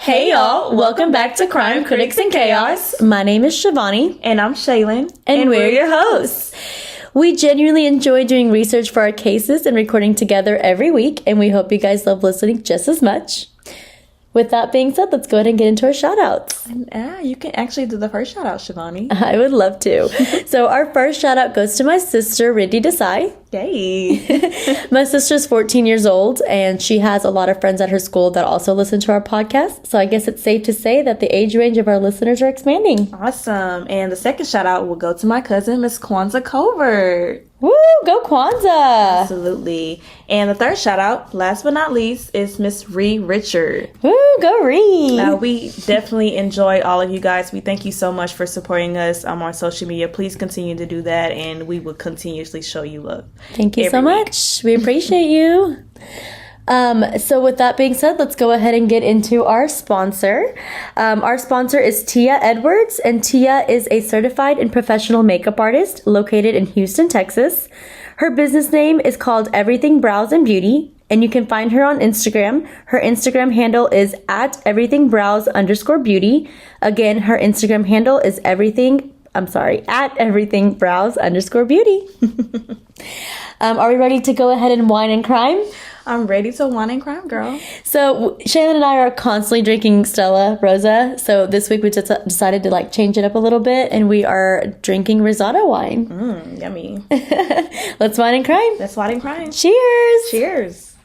Hey y'all, welcome back to Crime Critics and Chaos. My name is Shivani. And I'm Shaylin. And we're your hosts. We genuinely enjoy doing research for our cases and recording together every week, and we hope you guys love listening just as much. With that being said, let's go ahead and get into our shout-outs. You can actually do the first shout-out, Shivani. I would love to. So our first shout-out goes to my sister, Rindy Desai. Yay. My sister's 14 years old, and she has a lot of friends at her school that also listen to our podcast. So I guess it's safe to say that the age range of our listeners are expanding. Awesome. And the second shout-out will go to my cousin, Miss Kwanzaa Covert. Woo! Go Kwanzaa! Absolutely. And the third shout-out, last but not least, is Miss Ree Richard. Woo! Go Ree! We definitely enjoy all of you guys. We thank you so much for supporting us on social media. Please continue to do that, and we will continuously show you love. Thank you so much. We appreciate you. So with that being said, let's go ahead and get into our sponsor. Our sponsor is Tia Edwards, and Tia is a certified and professional makeup artist located in Houston, Texas. Her business name is called Everything Brows and Beauty, and you can find her on Instagram. Her Instagram handle is at everythingbrows_beauty. Again, her Instagram handle is at everythingbrows_beauty. Are we ready to go ahead and wine and crime? I'm ready to wine and crime, girl. So Shannon and I are constantly drinking Stella Rosa. So this week we just decided to change it up a little bit, and we are drinking Rosado wine. Yummy. Let's wine and crime. Let's wine and crime. Cheers. Cheers.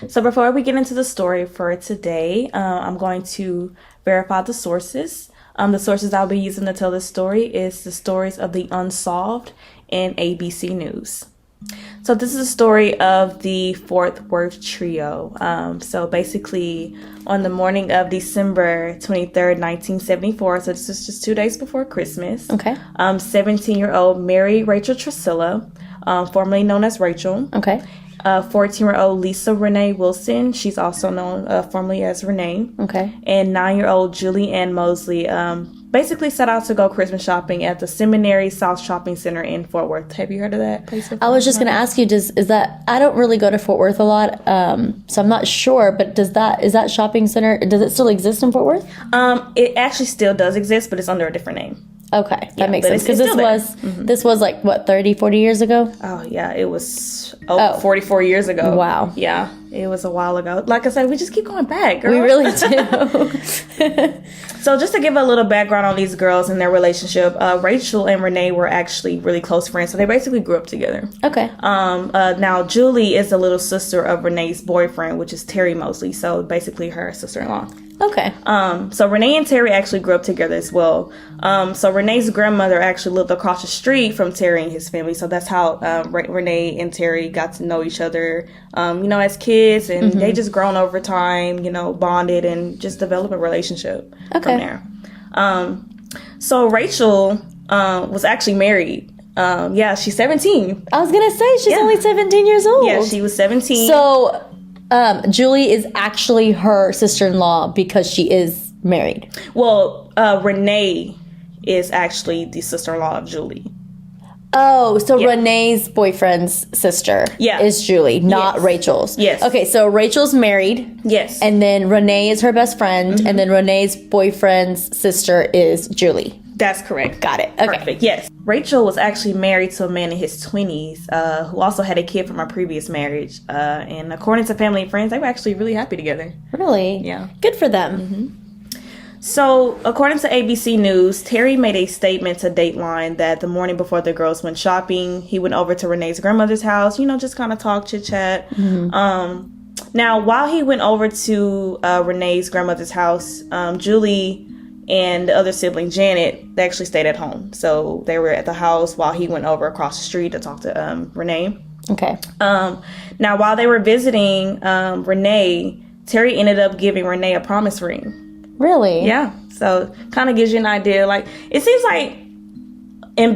So before we get into the story for today, I'm going to verify the sources. The sources I'll be using to tell this story is the stories of the Unsolved and ABC News. So this is a story of the Fort Worth trio. So basically on the morning of December 23rd, 1974, so this is just 2 days before Christmas. Okay. 17-year-old Mary Rachel Trlica, formerly known as Rachel. Okay. 14-year-old Lisa Renee Wilson, she's also known formerly as Renee. Okay. And 9-year-old Julie Ann Mosley basically set out to go Christmas shopping at the Seminary South Shopping Center in Fort Worth. Have you heard of that place before? I was just going to ask you, is that, I don't really go to Fort Worth a lot, so I'm not sure, but is that shopping center, does it still exist in Fort Worth? It actually still does exist, but it's under a different name. Okay, that makes sense. Because this was 30, 40 years ago? Oh, yeah, it was 44 years ago. Wow. Yeah, it was a while ago. Like I said, we just keep going back, girl. We really do. So just to give a little background on these girls and their relationship, Rachel and Renee were actually really close friends. So they basically grew up together. Okay. Now, Julie is the little sister of Renee's boyfriend, which is Terry Mosley. So basically her sister-in-law. Okay. So Renee and Terry actually grew up together as well. So Renee's grandmother actually lived across the street from Terry and his family. So that's how Renee and Terry got to know each other, as kids. And they just grown over time, bonded and just developed a relationship from there. So Rachel was actually married. She's 17. I was going to say, she's only 17 years old. Yeah, she was 17. So Julie is actually her sister-in-law because she is married. Well, Renee is actually the sister-in-law of Julie. Oh, so Renee's boyfriend's sister is Julie, not Rachel's. Yes. Okay, so Rachel's married. Yes. And then Renee is her best friend, and then Renee's boyfriend's sister is Julie. That's correct. Got it. Okay. Perfect. Yes. Rachel was actually married to a man in his 20s who also had a kid from a previous marriage. And according to family and friends, they were actually really happy together. Really? Yeah. Good for them. So, according to ABC News, Terry made a statement to Dateline that the morning before the girls went shopping, he went over to Renee's grandmother's house, just kind of talk, chit-chat. Now, while he went over to Renee's grandmother's house, Julie and the other sibling, Janet, they actually stayed at home. So, they were at the house while he went over across the street to talk to Renee. Okay. Now, while they were visiting Renee, Terry ended up giving Renee a promise ring. Really? Yeah. So kind of gives you an idea. It seems like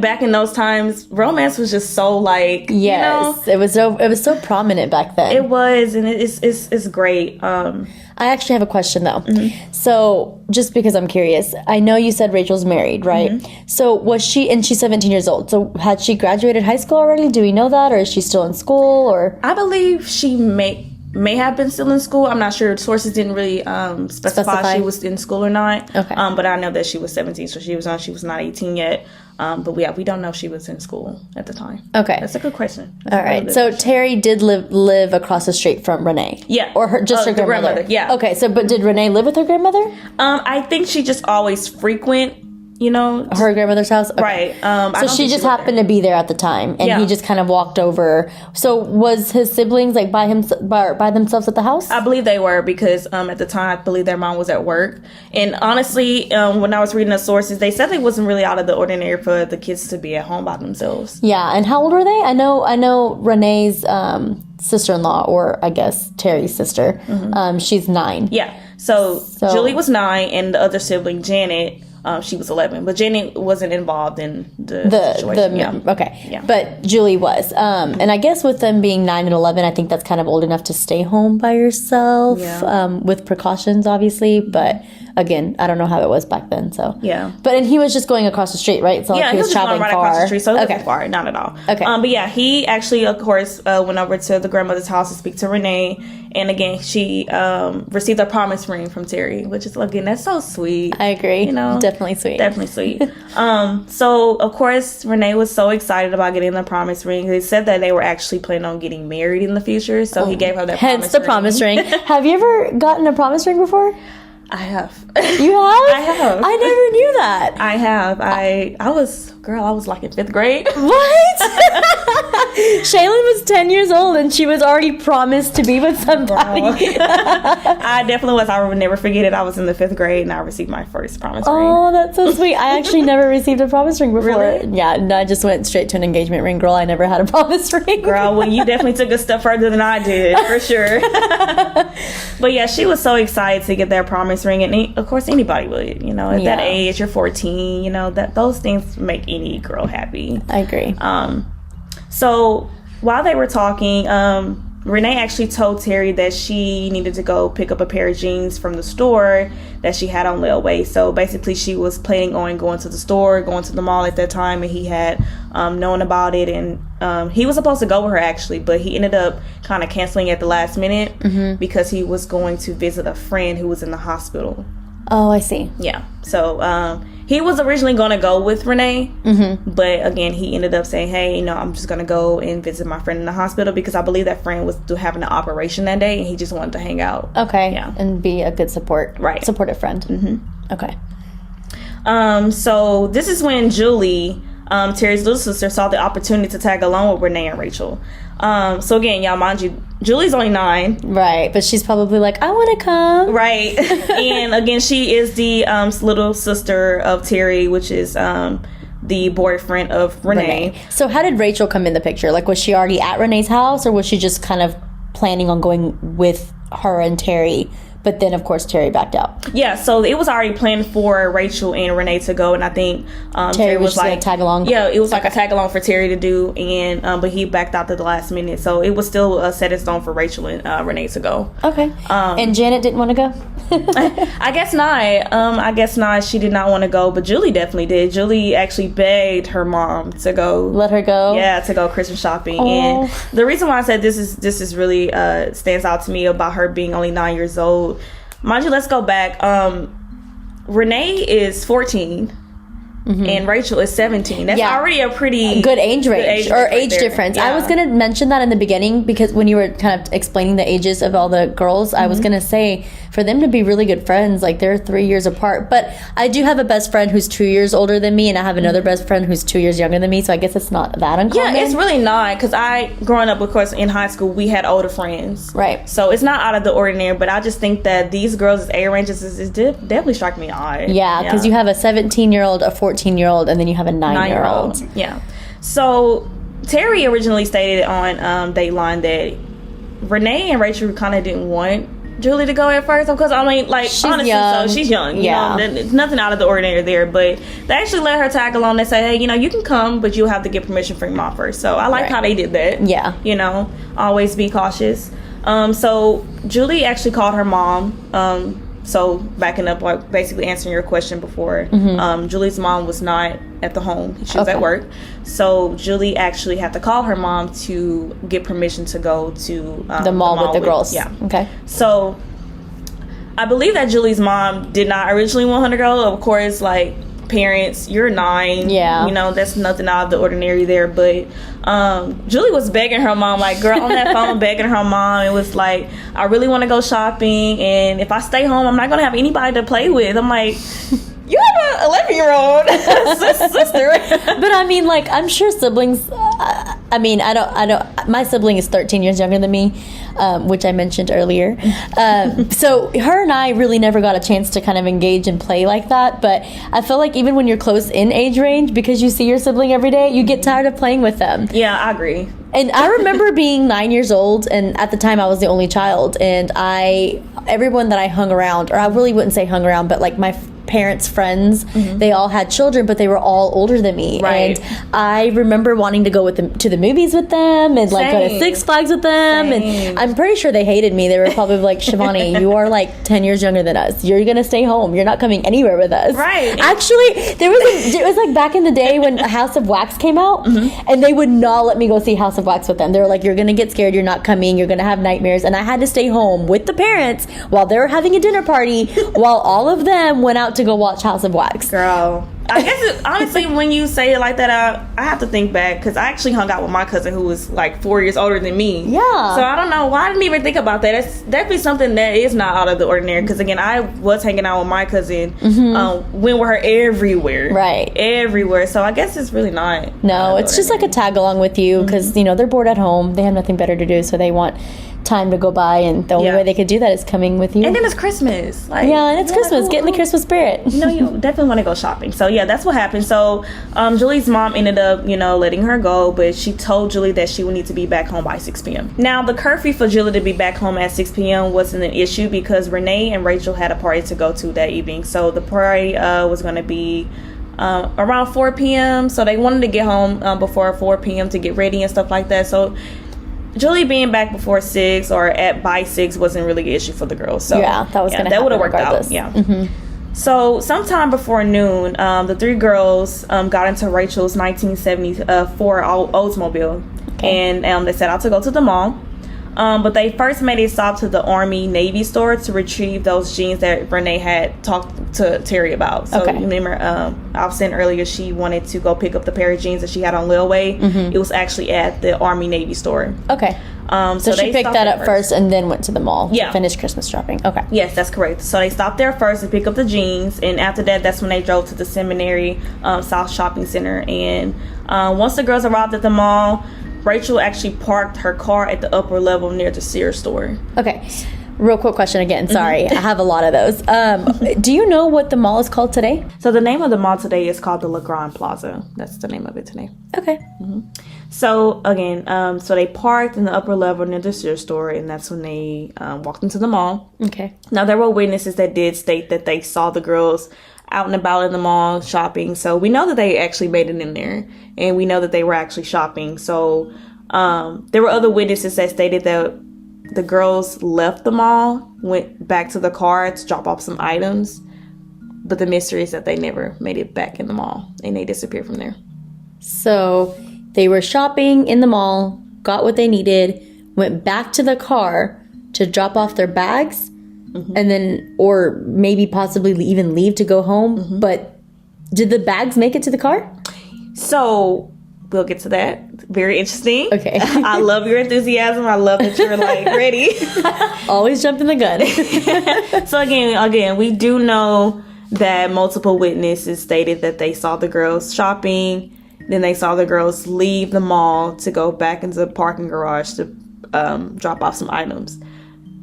back in those times, romance was just so yes, it was so prominent back then. It was, and it's great. I actually have a question though. So just because I'm curious, I know you said Rachel's married, right? So was she, and she's 17 years old. So had she graduated high school already? Do we know that, or is she still in school? Or I believe she may have been still in school. I'm not sure. Sources didn't really specify if she was in school or not. Okay. But I know that she was 17, so she was not 18 yet. But we don't know if she was in school at the time. Okay. That's a good question. All right. So Terry did live across the street from Renee. Yeah. Or her grandmother. Yeah. Okay. So, but did Renee live with her grandmother? I think she just always frequent, her grandmother's house. Okay. Right. So she just happened to be there at the time, and he just kind of walked over. So was his siblings like by themselves at the house? I believe they were, because at the time I believe their mom was at work. And honestly, when I was reading the sources, they said it wasn't really out of the ordinary for the kids to be at home by themselves. Yeah. And how old were they? I know Renee's sister-in-law, or I guess Terry's sister. She's 9. Yeah. So Julie was 9, and the other sibling, Janet, she was 11, but Janet wasn't involved in the situation. Okay. Yeah. But Julie was. And I guess with them being 9 and 11, I think that's kind of old enough to stay home by yourself, with precautions, obviously. But again, I don't know how it was back then. So yeah. And he was just going across the street, right? So he was traveling right across the street, so it wasn't far, not at all. Okay. But yeah, he actually, of course, went over to the grandmother's house to speak to Renee, and again, she received a promise ring from Terry, which is, again, that's so sweet. I agree. Definitely sweet. Definitely sweet. So of course, Renee was so excited about getting the promise ring. They said that they were actually planning on getting married in the future, so he gave her that. Hence the promise ring. Have you ever gotten a promise ring before? I have. You have? I have. I never knew that. I have. I was like in 5th grade. What? Shaylin was 10 years old and she was already promised to be with somebody. I definitely was. I will never forget it. I was in the 5th grade and I received my first promise ring. Oh, that's so sweet. I actually never received a promise ring before. Really? Yeah, no, I just went straight to an engagement ring, girl. I never had a promise ring. Girl, well, you definitely took a step further than I did, for sure. But yeah, she was so excited to get that promise ring, and of course anybody would, at that age, you're 14, that those things make any girl happy. I agree. So while they were talking, Renee actually told Terry that she needed to go pick up a pair of jeans from the store that she had on layaway. So basically she was planning on going to the store, going to the mall at that time, and he had known about it, and he was supposed to go with her actually, but he ended up kind of canceling at the last minute because he was going to visit a friend who was in the hospital. Oh, I see. Yeah. So he was originally going to go with Renee, but again, he ended up saying, hey, I'm just going to go and visit my friend in the hospital, because I believe that friend was having an operation that day and he just wanted to hang out. Okay. Yeah. And be a good supportive friend. Okay. So this is when Julie, Terry's little sister, saw the opportunity to tag along with Renee and Rachel. So again, y'all, mind you, Julie's only 9. Right, but she's probably like, I want to come. Right. And again, she is the little sister of Terry, which is the boyfriend of Renee. So how did Rachel come in the picture? Like, was she already at Renee's house, or was she just kind of planning on going with her and Terry? But then, of course, Terry backed out. Yeah, so it was already planned for Rachel and Renee to go, and I think Terry was like tag along. Yeah, it was like a tag along for Terry to do, and but he backed out at the last minute, so it was still set in stone for Rachel and Renee to go. Okay. And Janet didn't want to go. I guess not. I guess not. She did not want to go, but Julie definitely did. Julie actually begged her mom to go. Let her go. Yeah, to go Christmas shopping. Aww. And the reason why I said this is really stands out to me about her being only 9 years old. Mind you, let's go back. Renee is 14. And Rachel is 17. That's already a pretty good age range or age difference. Yeah. I was going to mention that in the beginning, because when you were kind of explaining the ages of all the girls, I was going to say, for them to be really good friends, like they're 3 years apart. But I do have a best friend who's 2 years older than me, and I have another best friend who's 2 years younger than me. So I guess it's not that uncommon. Yeah, it's really not, because growing up, of course, in high school, we had older friends. Right. So it's not out of the ordinary, but I just think that these girls' age ranges is definitely struck me odd. Yeah, because you have a 17-year-old, a 14-year-old, and then you have a 9-year-old. Yeah. So Terry originally stated on Dateline that Renee and Rachel kind of didn't want Julie to go at first, because I mean, like, she's honestly, young. So she's young. Yeah. It's nothing out of the ordinary there, but they actually let her tag along. They say, hey, you can come, but you'll have to get permission from your mom first. So I like how they did that. Yeah. Always be cautious. So Julie actually called her mom So backing up, like basically answering your question before, Julie's mom was not at the home. She was at work. So Julie actually had to call her mom to get permission to go to the mall with the girls. Yeah. Okay. So I believe that Julie's mom did not originally want her to go. Of course, like, parents, you're 9. Yeah. You know, that's nothing out of the ordinary there. But Julie was begging her mom, like, girl, on that phone, begging her mom. It was like, I really want to go shopping. And if I stay home, I'm not going to have anybody to play with. I'm like, you have an 11-year-old sister. But I mean, like, I'm sure siblings, my sibling is 13 years younger than me, which I mentioned earlier. So her and I really never got a chance to kind of engage and play like that. But I feel like even when you're close in age range, because you see your sibling every day, you get tired of playing with them. Yeah, I agree. And I remember being 9 years old, and at the time I was the only child, and everyone that I hung around, or I really wouldn't say hung around, but like my parents' friends, they all had children, but they were all older than me. Right. And I remember wanting to go with them to the movies with them, and like go to Six Flags with them. Same. And I'm pretty sure they hated me. They were probably like, Shivani, you are like 10 years younger than us. You're gonna stay home. You're not coming anywhere with us. Right. Actually, it was like back in the day when House of Wax came out, and they would not let me go see House of Wax with them. They were like, you're gonna get scared. You're not coming. You're gonna have nightmares. And I had to stay home with the parents while they were having a dinner party, while all of them went out to go watch House of Wax. Girl, I guess honestly, when you say it like that, I have to think back, because I actually hung out with my cousin who was like 4 years older than me. Yeah. So I don't know why I didn't even think about that. It's definitely something that is not out of the ordinary, because again, I was hanging out with my cousin, went with her everywhere. Right. Everywhere. So I guess it's really not. No, it's just like a tag along with you, because, you know, they're bored at home. They have nothing better to do, so they want time to go by, and the only way they could do that is coming with you. And then it's Christmas. Like, yeah, and it's Christmas. Get in the Christmas spirit. You know, you definitely want to go shopping. So yeah, that's what happened. So Julie's mom ended up, you know, letting her go, but she told Julie that she would need to be back home by 6 p.m. Now, the curfew for Julie to be back home at 6 p.m. wasn't an issue, because Renee and Rachel had a party to go to that evening. So the party was going to be around 4 p.m. So they wanted to get home before 4 p.m. to get ready and stuff like that. So Julie being back before 6 or by 6 wasn't really an issue for the girls. So yeah, that was gonna that would have worked regardless. out. Yeah. So sometime before noon, the 3 girls got into Rachel's 1974 Oldsmobile, and they set out to go to the mall. But they first made a stop to the Army Navy store to retrieve those jeans that Renee had talked to Terry about. So you remember, I was saying earlier, she wanted to go pick up the pair of jeans that she had on layaway. It was actually at the Army Navy store. Okay. So she picked that up first and then went to the mall to finish Christmas shopping. Okay. Yes, that's correct. So they stopped there first to pick up the jeans, and after that, that's when they drove to the Seminary South Shopping Center. And once the girls arrived at the mall, Rachel actually parked her car at the upper level near the Sears store. Okay. Real quick question again. Sorry, I have a lot of those. Do you know what the mall is called today? So the name of the mall today is called the La Grande Plaza. That's the name of it today. Okay. So again, so they parked in the upper level near the Sears store, and that's when they walked into the mall. Okay. Now, there were witnesses that did state that they saw the girls out and about in the mall shopping. So we know that they actually made it in there, and we know that they were actually shopping. So there were other witnesses that stated that the girls left the mall, went back to the car to drop off some items, but the mystery is that they never made it back in the mall, and they disappeared from there. So they were shopping in the mall, got what they needed, went back to the car to drop off their bags, and then, or maybe possibly even leave to go home. But did the bags make it to the car? So we'll get to that. Very interesting. Okay. I love your enthusiasm. I love that you're like ready. Always jumping the gun. So again, we do know that multiple witnesses stated that they saw the girls shopping. Then they saw the girls leave the mall to go back into the parking garage to drop off some items.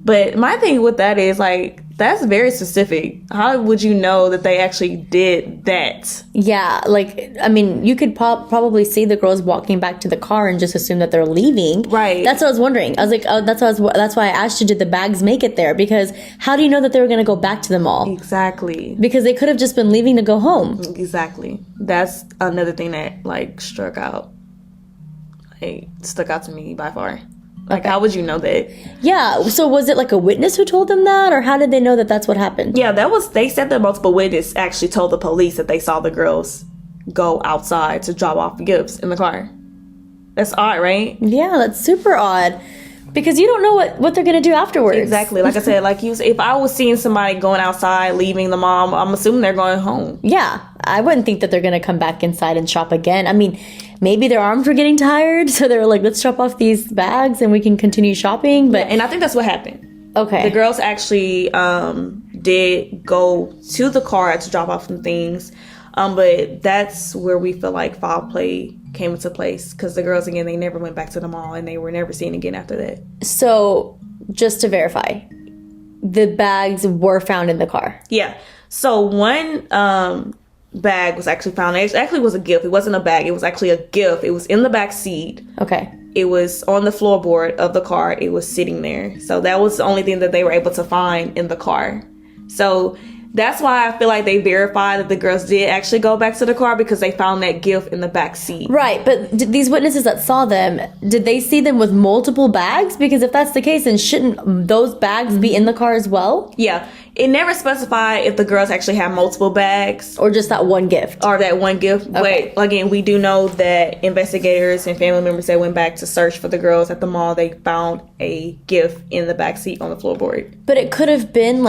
But my thing with that is, like, that's very specific. How would you know that they actually did that? Yeah, like, I mean, you could probably see the girls walking back to the car and just assume that they're leaving. Right. That's what I was wondering. I was like, oh, that's why I asked you, did the bags make it there? Because how do you know that they were going to go back to the mall? Exactly. Because they could have just been leaving to go home. Exactly. That's another thing that, like, stuck out to me by far. Like, how would you know that? Yeah. So was it like a witness who told them that, or how did they know that that's what happened? Yeah, they said that multiple witnesses actually told the police that they saw the girls go outside to drop off gifts in the car. That's odd, right? Yeah, that's super odd. Because you don't know what they're going to do afterwards. Exactly. Like I said, if I was seeing somebody going outside, leaving the mall, I'm assuming they're going home. Yeah. I wouldn't think that they're going to come back inside and shop again. I mean, maybe their arms were getting tired, so they were like, let's drop off these bags and we can continue shopping. But and I think that's what happened. Okay. The girls actually did go to the car to drop off some things. But that's where we feel like foul play came into place, because the girls, again, they never went back to the mall and they were never seen again after that. So just to verify, the bags were found in the car. Yeah. So one bag was actually found. It actually was a gift. It wasn't a bag. It was actually a gift. It was in the back seat. Okay. It was on the floorboard of the car. It was sitting there. So that was the only thing that they were able to find in the car. So that's why I feel like they verified that the girls did actually go back to the car, because they found that gift in the back seat. Right, but these witnesses that saw them, did they see them with multiple bags? Because if that's the case, then shouldn't those bags be in the car as well? Yeah. It never specified if the girls actually had multiple bags. Or just that one gift? Or that one gift. Okay. But again, we do know that investigators and family members that went back to search for the girls at the mall, they found a gift in the back seat on the floorboard. But it could have been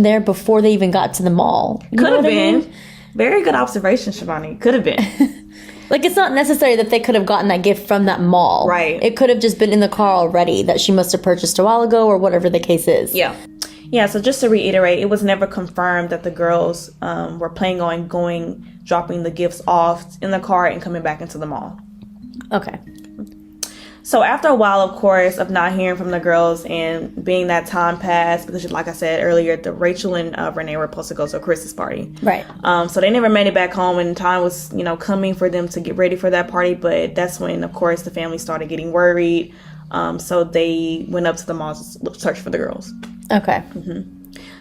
there before they even got to the mall. Could have been. Very good observation, Shivani. Could have been. Like, it's not necessary that they could have gotten that gift from that mall. Right. It could have just been in the car already that she must have purchased a while ago, or whatever the case is. Yeah. Yeah, so just to reiterate, it was never confirmed that the girls were planning on dropping the gifts off in the car and coming back into the mall. Okay. So after a while, of course, of not hearing from the girls and being that time passed, because like I said earlier, Rachel and Renee were supposed to go to a Christmas party. Right. So they never made it back home, and time was, coming for them to get ready for that party. But that's when, of course, the family started getting worried. So they went up to the mall to search for the girls. Okay.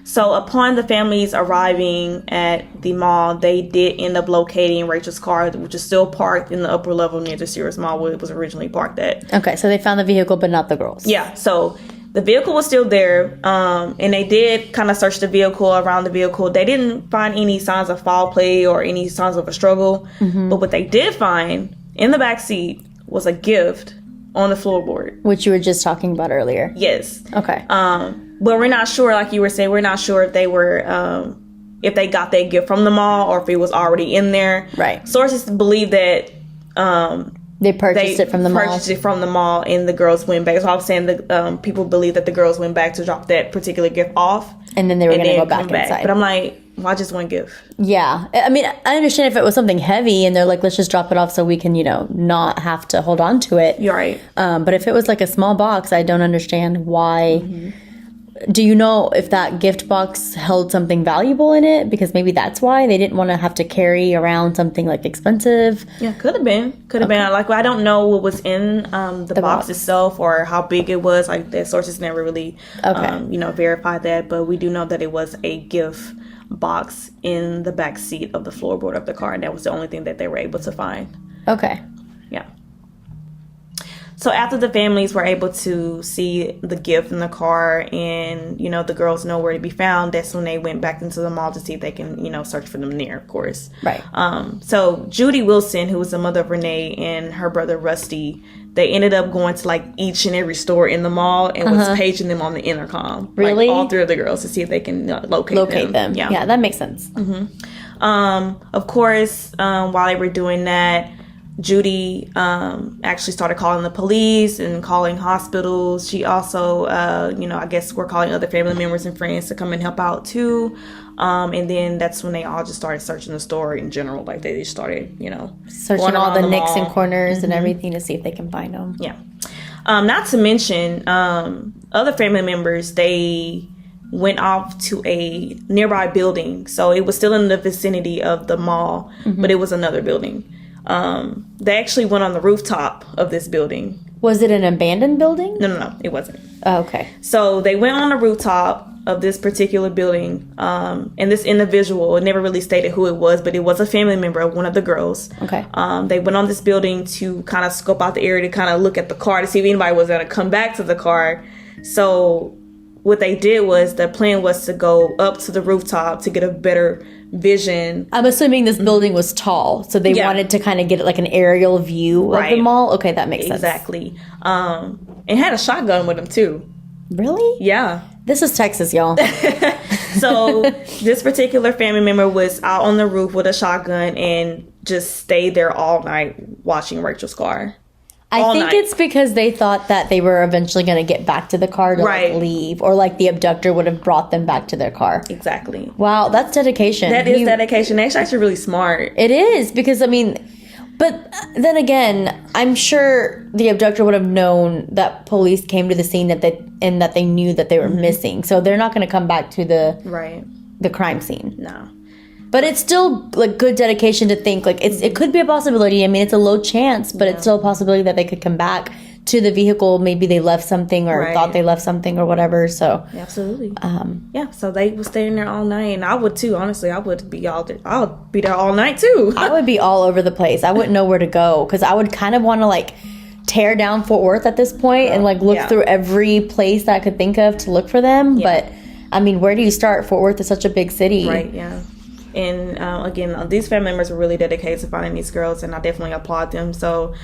So upon the families arriving at the mall, they did end up locating Rachel's car, which is still parked in the upper level near the Sears Mall where it was originally parked at. Okay, so they found the vehicle, but not the girls. Yeah, so the vehicle was still there, and they did kind of search the vehicle, around the vehicle. They didn't find any signs of foul play or any signs of a struggle, but what they did find in the back seat was a gift on the floorboard. Which you were just talking about earlier. Yes. Okay. But we're not sure, like you were saying, we're not sure if they were, if they got that gift from the mall or if it was already in there. Right. Sources believe that they purchased it from the mall. Purchased it from the mall, and the girls went back. So I was saying that people believe that the girls went back to drop that particular gift off. And then they were going to go back inside. But I'm like, why just one gift? Yeah. I mean, I understand if it was something heavy and they're like, let's just drop it off so we can, not have to hold on to it. You're right. But if it was like a small box, I don't understand why. Do you know if that gift box held something valuable in it? Because maybe that's why they didn't want to have to carry around something like expensive. Yeah, could have been. Could have been. Like, I don't know what was in the box itself or how big it was. Like, the sources never really, verified that. But we do know that it was a gift box in the back seat of the floorboard of the car, and that was the only thing that they were able to find. Okay. Yeah. So after the families were able to see the gift in the car and, the girls know where to be found, that's when they went back into the mall to see if they can, search for them there, of course. Right. So Julie Wilson, who was the mother of Renee, and her brother Rusty, they ended up going to like each and every store in the mall and was paging them on the intercom. Really? Like, all three of the girls to see if they can locate them. Yeah, that makes sense. Of course, while they were doing that, Judy actually started calling the police and calling hospitals. She also, I guess we're calling other family members and friends to come and help out too. And then that's when they all just started searching the store in general. Like, they just started, searching all the nicks and corners and everything to see if they can find them. Yeah. Not to mention, other family members, they went off to a nearby building. So it was still in the vicinity of the mall, but it was another building. They actually went on the rooftop of this building. Was it an abandoned building? No, it wasn't. Oh, okay. So they went on the rooftop of this particular building, and this individual, it never really stated who it was, but it was a family member of one of the girls. Okay. They went on this building to kind of scope out the area, to kind of look at the car to see if anybody was going to come back to the car. So what they did was, the plan was to go up to the rooftop to get a better vision. I'm assuming this building was tall, so they wanted to kind of get like an aerial view of the mall. Okay, that makes sense. Exactly. And had a shotgun with him too. Really? Yeah. This is Texas, y'all. So this particular family member was out on the roof with a shotgun and just stayed there all night watching Rachel's car. I think it's because they thought that they were eventually going to get back to the car to like, leave, or like the abductor would have brought them back to their car. Exactly. Wow, that's dedication. That is dedication. That's actually really smart. It is, because I mean, but then again, I'm sure the abductor would have known that police came to the scene that they knew that they were missing. So they're not going to come back to the crime scene. No. But it's still like good dedication to think like it could be a possibility. I mean, it's a low chance, but it's still a possibility that they could come back to the vehicle. Maybe they left something or thought they left something or whatever. So absolutely. So they were staying there all night, and I would too. Honestly, I would be all there. I would be there all night too. I would be all over the place. I wouldn't know where to go, because I would kind of want to like tear down Fort Worth at this point and like look through every place that I could think of to look for them. But I mean, where do you start? Fort Worth is such a big city. Right. Yeah. And again, these family members were really dedicated to finding these girls, and I definitely applaud them. So,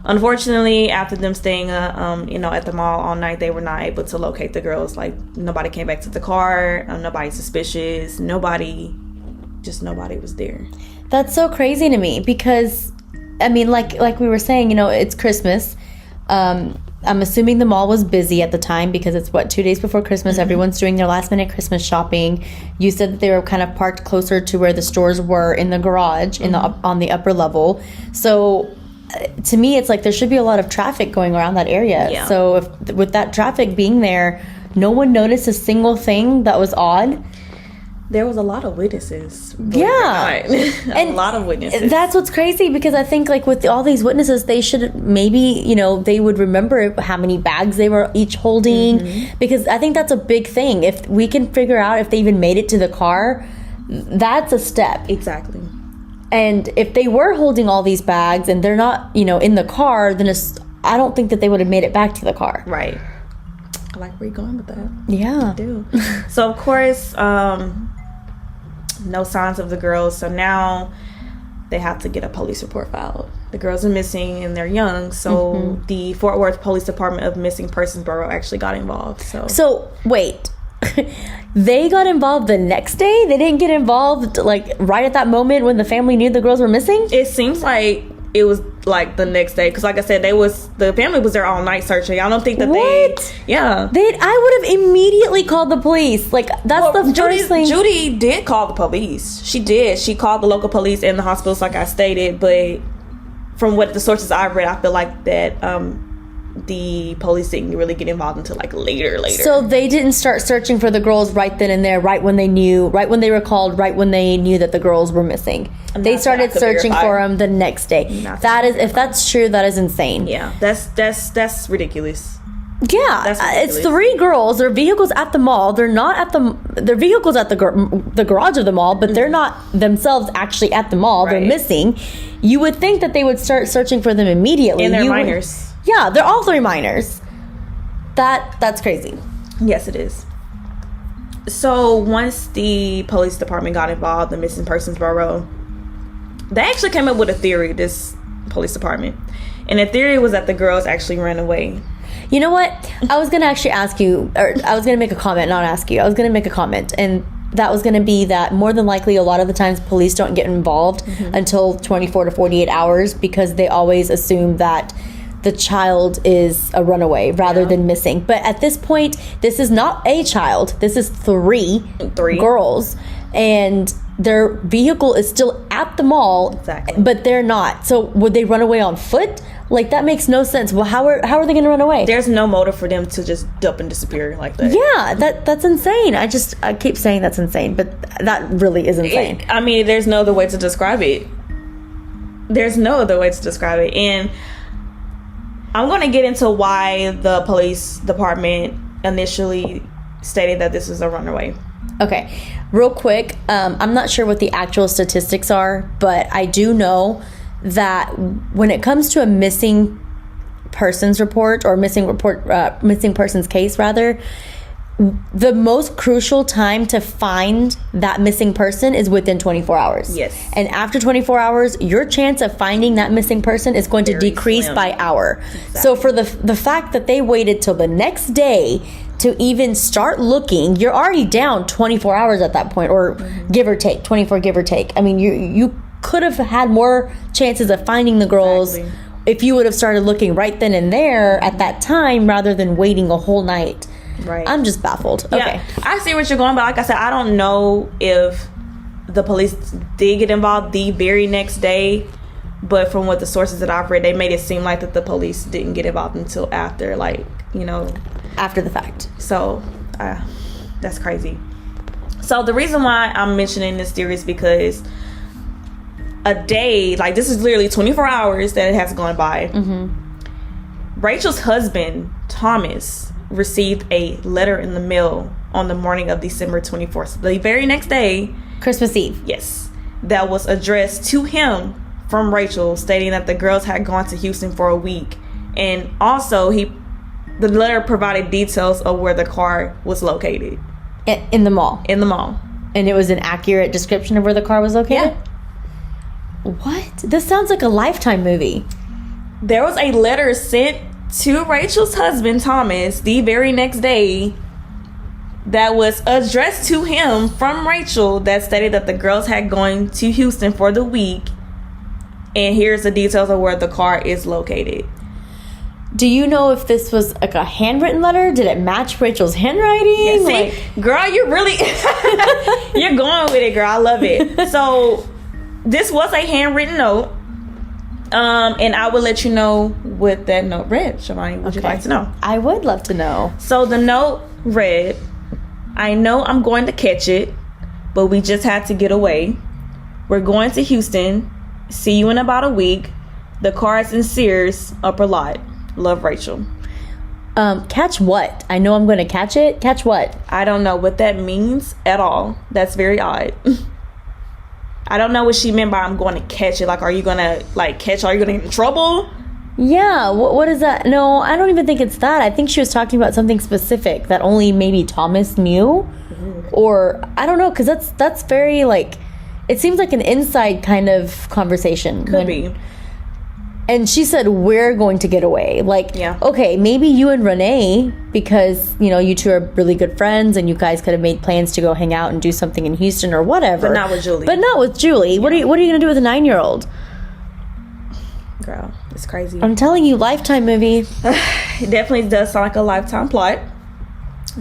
unfortunately, after them staying, at the mall all night, they were not able to locate the girls. Like, nobody came back to the car. Nobody suspicious. Nobody was there. That's so crazy to me, because, I mean, like we were saying, it's Christmas. I'm assuming the mall was busy at the time, because it's 2 days before Christmas. Everyone's doing their last minute Christmas shopping. You said that they were kind of parked closer to where the stores were in the garage on the upper level. So to me, it's like there should be a lot of traffic going around that area. Yeah. So with that traffic being there, no one noticed a single thing that was odd. There was a lot of witnesses. A lot of witnesses. That's what's crazy, because I think like with all these witnesses, they should maybe, they would remember how many bags they were each holding, because I think that's a big thing. If we can figure out if they even made it to the car, that's a step. Exactly. And if they were holding all these bags and they're not, in the car, then I don't think that they would have made it back to the car. Right. I like where you're going with that. Yeah. I do. So, of course, no signs of the girls. So now they have to get a police report filed. The girls are missing and they're young. So the Fort Worth Police Department of Missing Persons Bureau actually got involved. So wait. They got involved the next day? They didn't get involved like right at that moment when the family knew the girls were missing? It seems like it was like the next day, because like I said, the family was there all night searching. I don't think that I would have immediately called the police. Like that's the first thing. Judy did call the police. She called the local police and the hospitals, like I stated. But from what the sources I've read, I feel like that the police didn't really get involved until like later. So they didn't start searching for the girls right then and there, right when they were called, right when they knew that the girls were missing. They started searching for them the next day. If that's true, that is insane. Yeah, that's ridiculous. Yeah, it's 3 girls. Their vehicles at the mall. They're not at their vehicles at the garage of the mall, but they're not themselves actually at the mall. Right. They're missing. You would think that they would start searching for them immediately. And they're minors. Yeah, they're all 3 minors. That's crazy. Yes, it is. So once the police department got involved, the Missing Persons Bureau, they actually came up with a theory, this police department. And the theory was that the girls actually ran away. You know what? I was going to actually ask you, or I was going to make a comment, not ask you. I was going to make a comment, and that was going to be that more than likely a lot of the times police don't get involved until 24 to 48 hours, because they always assume that the child is a runaway rather than missing. But at this point, this is not a child. This is 3 girls, and their vehicle is still at the mall, but they're not. So would they run away on foot? Like, that makes no sense. Well, how are they going to run away? There's no motive for them to just dump and disappear like that. Yeah, that's insane. I keep saying that's insane, but that really is insane. There's no other way to describe it. There's no other way to describe it. And I'm going to get into why the police department initially stated that this is a runaway. Okay, real quick, I'm not sure what the actual statistics are, but I do know that when it comes to a missing persons report or missing persons case rather, the most crucial time to find that missing person is within 24 hours. Yes. And after 24 hours, your chance of finding that missing person is going to decrease by hour. Exactly. So for the fact that they waited till the next day to even start looking, you're already down 24 hours at that point, or give or take, 24 give or take. I mean, you could have had more chances of finding the girls if you would have started looking right then and there at that time rather than waiting a whole night. Right. I'm just baffled. Okay. Yeah, I see what you're going, but like I said, I don't know if the police did get involved the very next day, but from what the sources that I've read, they made it seem like that the police didn't get involved until after, like, you know, after the fact. So that's crazy. So the reason why I'm mentioning this theory is because a day, like, this is literally 24 hours that it has gone by. Rachel's husband, Thomas, received a letter in the mail on the morning of December 24th, the very next day, Christmas Eve. Yes, that was addressed to him from Rachel, stating that the girls had gone to Houston for a week, and also the letter provided details of where the car was located in the mall. And it was an accurate description of where the car was located. What? This sounds like a Lifetime movie. There was a letter sent to Rachel's husband, Thomas, the very next day that was addressed to him from Rachel that stated that the girls had gone to Houston for the week, and here's the details of where the car is located. Do you know if this was like a handwritten letter? Did it match Rachel's handwriting? Yeah, see, girl, you're really you're going with it, girl. I love it. So this was a handwritten note. And I will let you know what that note read. Shivani, would you like to know? I would love to know. So the note read, "I know I'm going to catch it, but we just had to get away. We're going to Houston. See you in about a week. The car is in Sears, upper lot. Love, Rachel." Catch what? I know I'm going to catch it. Catch what? I don't know what that means at all. That's very odd. I don't know what she meant by "I'm going to catch it." Like, are you going to, like, catch? Are you going to get in trouble? Yeah. What is that? No, I don't even think it's that. I think she was talking about something specific that only maybe Thomas knew. Or, I don't know, because that's very, like, it seems like an inside kind of conversation. Could be. And she said, "We're going to get away." Like, okay, maybe you and Renee, because, you know, you two are really good friends and you guys could have made plans to go hang out and do something in Houston or whatever. But not with Julie. Yeah. What are you going to do with a 9-year-old? Girl, it's crazy. I'm telling you, Lifetime movie. It definitely does sound like a Lifetime plot.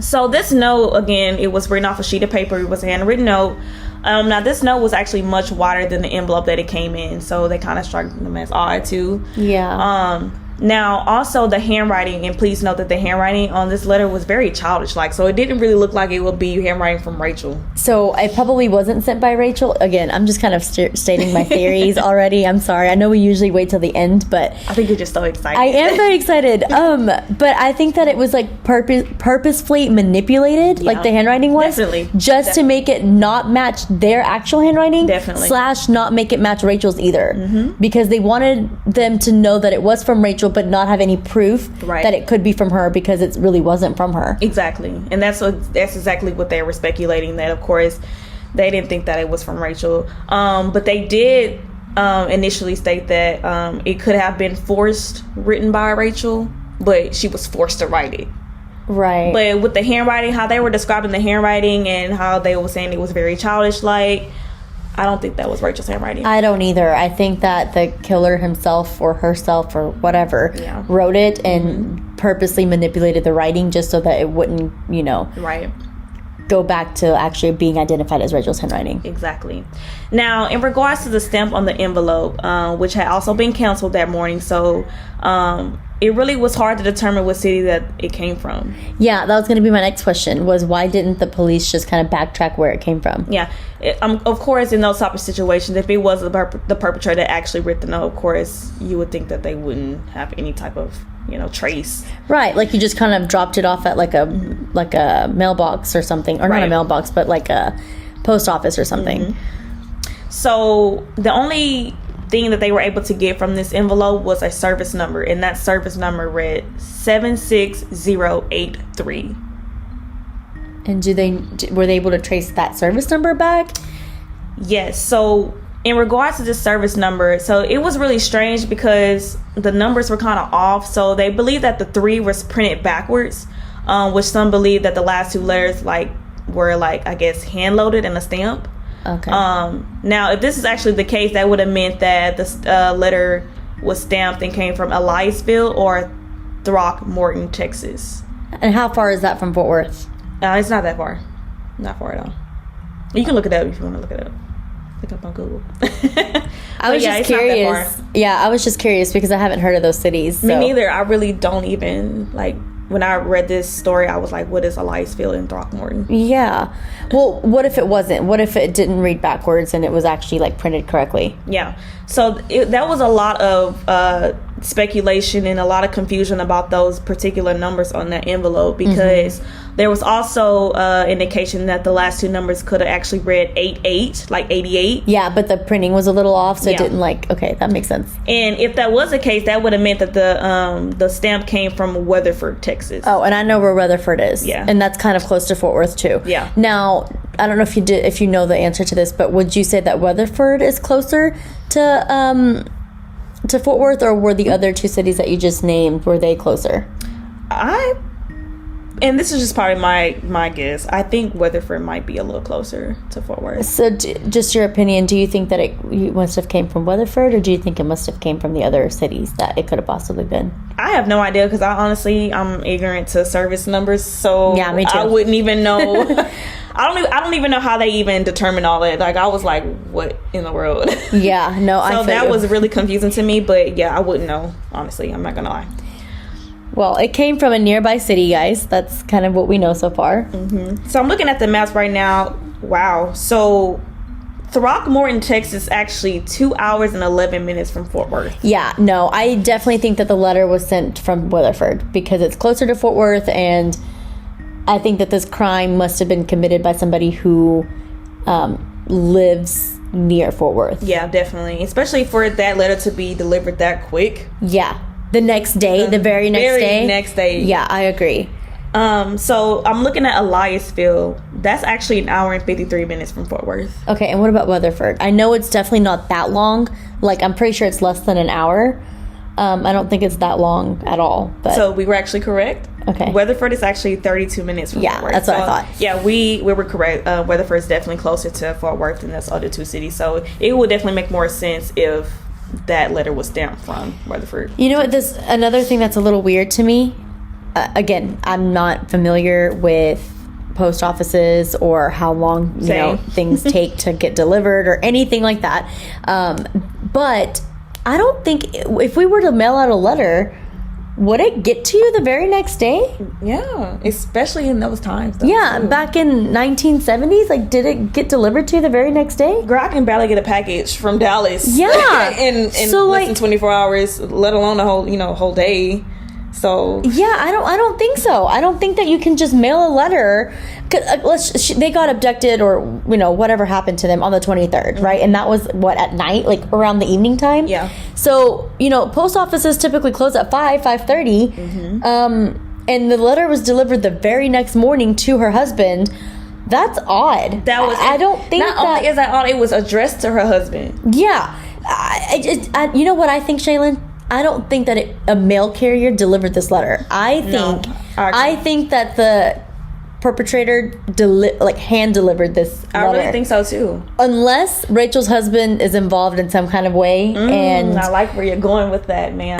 So this note, again, it was written off a sheet of paper. It was a handwritten note. Now, this note was actually much wider than the envelope that it came in, so they kind of struck them as odd, too. Yeah. Now, also the handwriting, and please note that the handwriting on this letter was very childish-like, so it didn't really look like it would be handwriting from Rachel. So it probably wasn't sent by Rachel. Again, I'm just kind of stating my theories already. I'm sorry. I know we usually wait till the end, but I think you're just so excited. I am very excited. But I think that it was like purposefully manipulated, like the handwriting was, just to make it not match their actual handwriting. / not make it match Rachel's either, because they wanted them to know that it was from Rachel, but not have any proof that it could be from her, because it really wasn't from her. Exactly. And that's exactly what they were speculating, that of course they didn't think that it was from Rachel, but they did initially state that it could have been written by Rachel, but she was forced to write it. Right. But with the handwriting, how they were describing the handwriting and how they were saying it was very childish, like, I don't think that was Rachel's handwriting. I don't either. I think that the killer himself or herself or whatever wrote it and purposely manipulated the writing just so that it wouldn't, you know, go back to actually being identified as Rachel's handwriting. Exactly. Now, in regards to the stamp on the envelope, which had also been canceled that morning, so it really was hard to determine what city that it came from. Yeah, that was going to be my next question, was why didn't the police just kind of backtrack where it came from? Yeah. Of course, in those type of situations, if it was the perpetrator that actually ripped the note, of course, you would think that they wouldn't have any type of, trace. Right, like you just kind of dropped it off at like a mailbox or something, or not a mailbox, but like a post office or something. Mm-hmm. So the only thing that they were able to get from this envelope was a service number, and that service number read 76083. And were they able to trace that service number back? Yes. So in regards to this service number, so it was really strange because the numbers were kind of off. So they believe that the 3 was printed backwards, which some believe that the last 2 letters were I guess hand loaded in a stamp. Okay. Now, if this is actually the case, that would have meant that the letter was stamped and came from Eliasville or Throckmorton, Texas. And how far is that from Fort Worth? It's not that far. Not far at all. You can look it up if you want to look it up. Look up on Google. I was just curious. Yeah, I was just curious because I haven't heard of those cities. So. Me neither. I really don't even when I read this story, I was like, what is Eliasville and Throckmorton? Yeah. Well, what if it wasn't? What if it didn't read backwards and it was actually printed correctly? Yeah. So that was a lot of speculation and a lot of confusion about those particular numbers on that envelope, because there was also indication that the last 2 numbers could have actually read 88, like 88. Yeah, but the printing was a little off, so it didn't okay, that makes sense. And if that was the case, that would have meant that the stamp came from Weatherford, Texas. Oh, and I know where Weatherford is. Yeah. And that's kind of close to Fort Worth too. Yeah. Now, I don't know if you know the answer to this, but would you say that Weatherford is closer to Fort Worth, or were the other 2 cities that you just named, were they closer? And this is just probably my guess. I think Weatherford might be a little closer to Fort Worth. So, just your opinion, do you think that it must have came from Weatherford, or do you think it must have came from the other cities that it could have possibly been? I have no idea, because I'm ignorant to service numbers, so yeah, me too. I wouldn't even know. I don't even know how they even determine all that. I was like, what in the world? Yeah, no, I feel that was really confusing to me, but yeah, I wouldn't know, honestly. I'm not gonna lie. Well, it came from a nearby city, guys. That's kind of what we know so far. Mm-hmm. So I'm looking at the maps right now. Wow. So Throckmorton, Texas, actually 2 hours and 11 minutes from Fort Worth. Yeah, no, I definitely think that the letter was sent from Weatherford because it's closer to Fort Worth, and I think that this crime must have been committed by somebody who lives near Fort Worth. Yeah, definitely. Especially for that letter to be delivered that quick. Yeah. The next day, the very next day. Yeah, I agree. So I'm looking at Eliasville. That's actually 1 hour and 53 minutes from Fort Worth. Okay, and what about Weatherford? I know it's definitely not that long. I'm pretty sure it's less than an hour. I don't think it's that long at all. But so we were actually correct. Okay. Weatherford is actually 32 minutes from Fort Worth. Yeah, that's what I thought. Yeah, we were correct. Weatherford is definitely closer to Fort Worth than those other 2 cities. So it would definitely make more sense if that letter was stamped from Weatherford. You know what? Another thing that's a little weird to me. Again, I'm not familiar with post offices or how long things take to get delivered or anything like that. But I don't think if we were to mail out a letter, would it get to you the very next day? Yeah, especially in those times. Yeah, too. Back in 1970s, did it get delivered to you the very next day? Girl, I can barely get a package from Dallas. Yeah, in so less than 24 hours, let alone the whole day. So yeah, I don't think so. I don't think that you can just mail a letter. They got abducted or whatever happened to them on the 23rd, right? And that was at night, around the evening time. Yeah. So post offices typically close at 5:30. And the letter was delivered the very next morning to her husband. That's odd. I don't think not only is that odd, it was addressed to her husband. Yeah. You know what I think, Shaylin? I don't think that a mail carrier delivered this letter. I think that the perpetrator hand delivered this letter. I really think so too. Unless Rachel's husband is involved in some kind of way. And I like where you're going with that, man.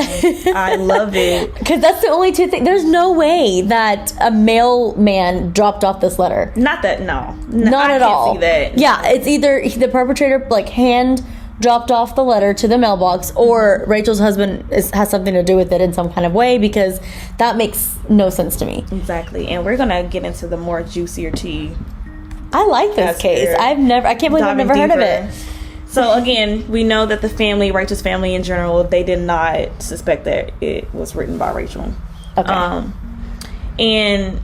I love it. Because that's the only 2 things. There's no way that a mailman dropped off this letter. Not that, no. Not at all. I can't see that. Yeah, it's either the perpetrator hand dropped off the letter to the mailbox, or Rachel's husband has something to do with it in some kind of way, because that makes no sense to me. Exactly. And we're gonna get into the more juicier tea. I like this case. I can't believe I've never heard of it. So again, we know that the family, Rachel's family in general, they did not suspect that it was written by Rachel. Okay. And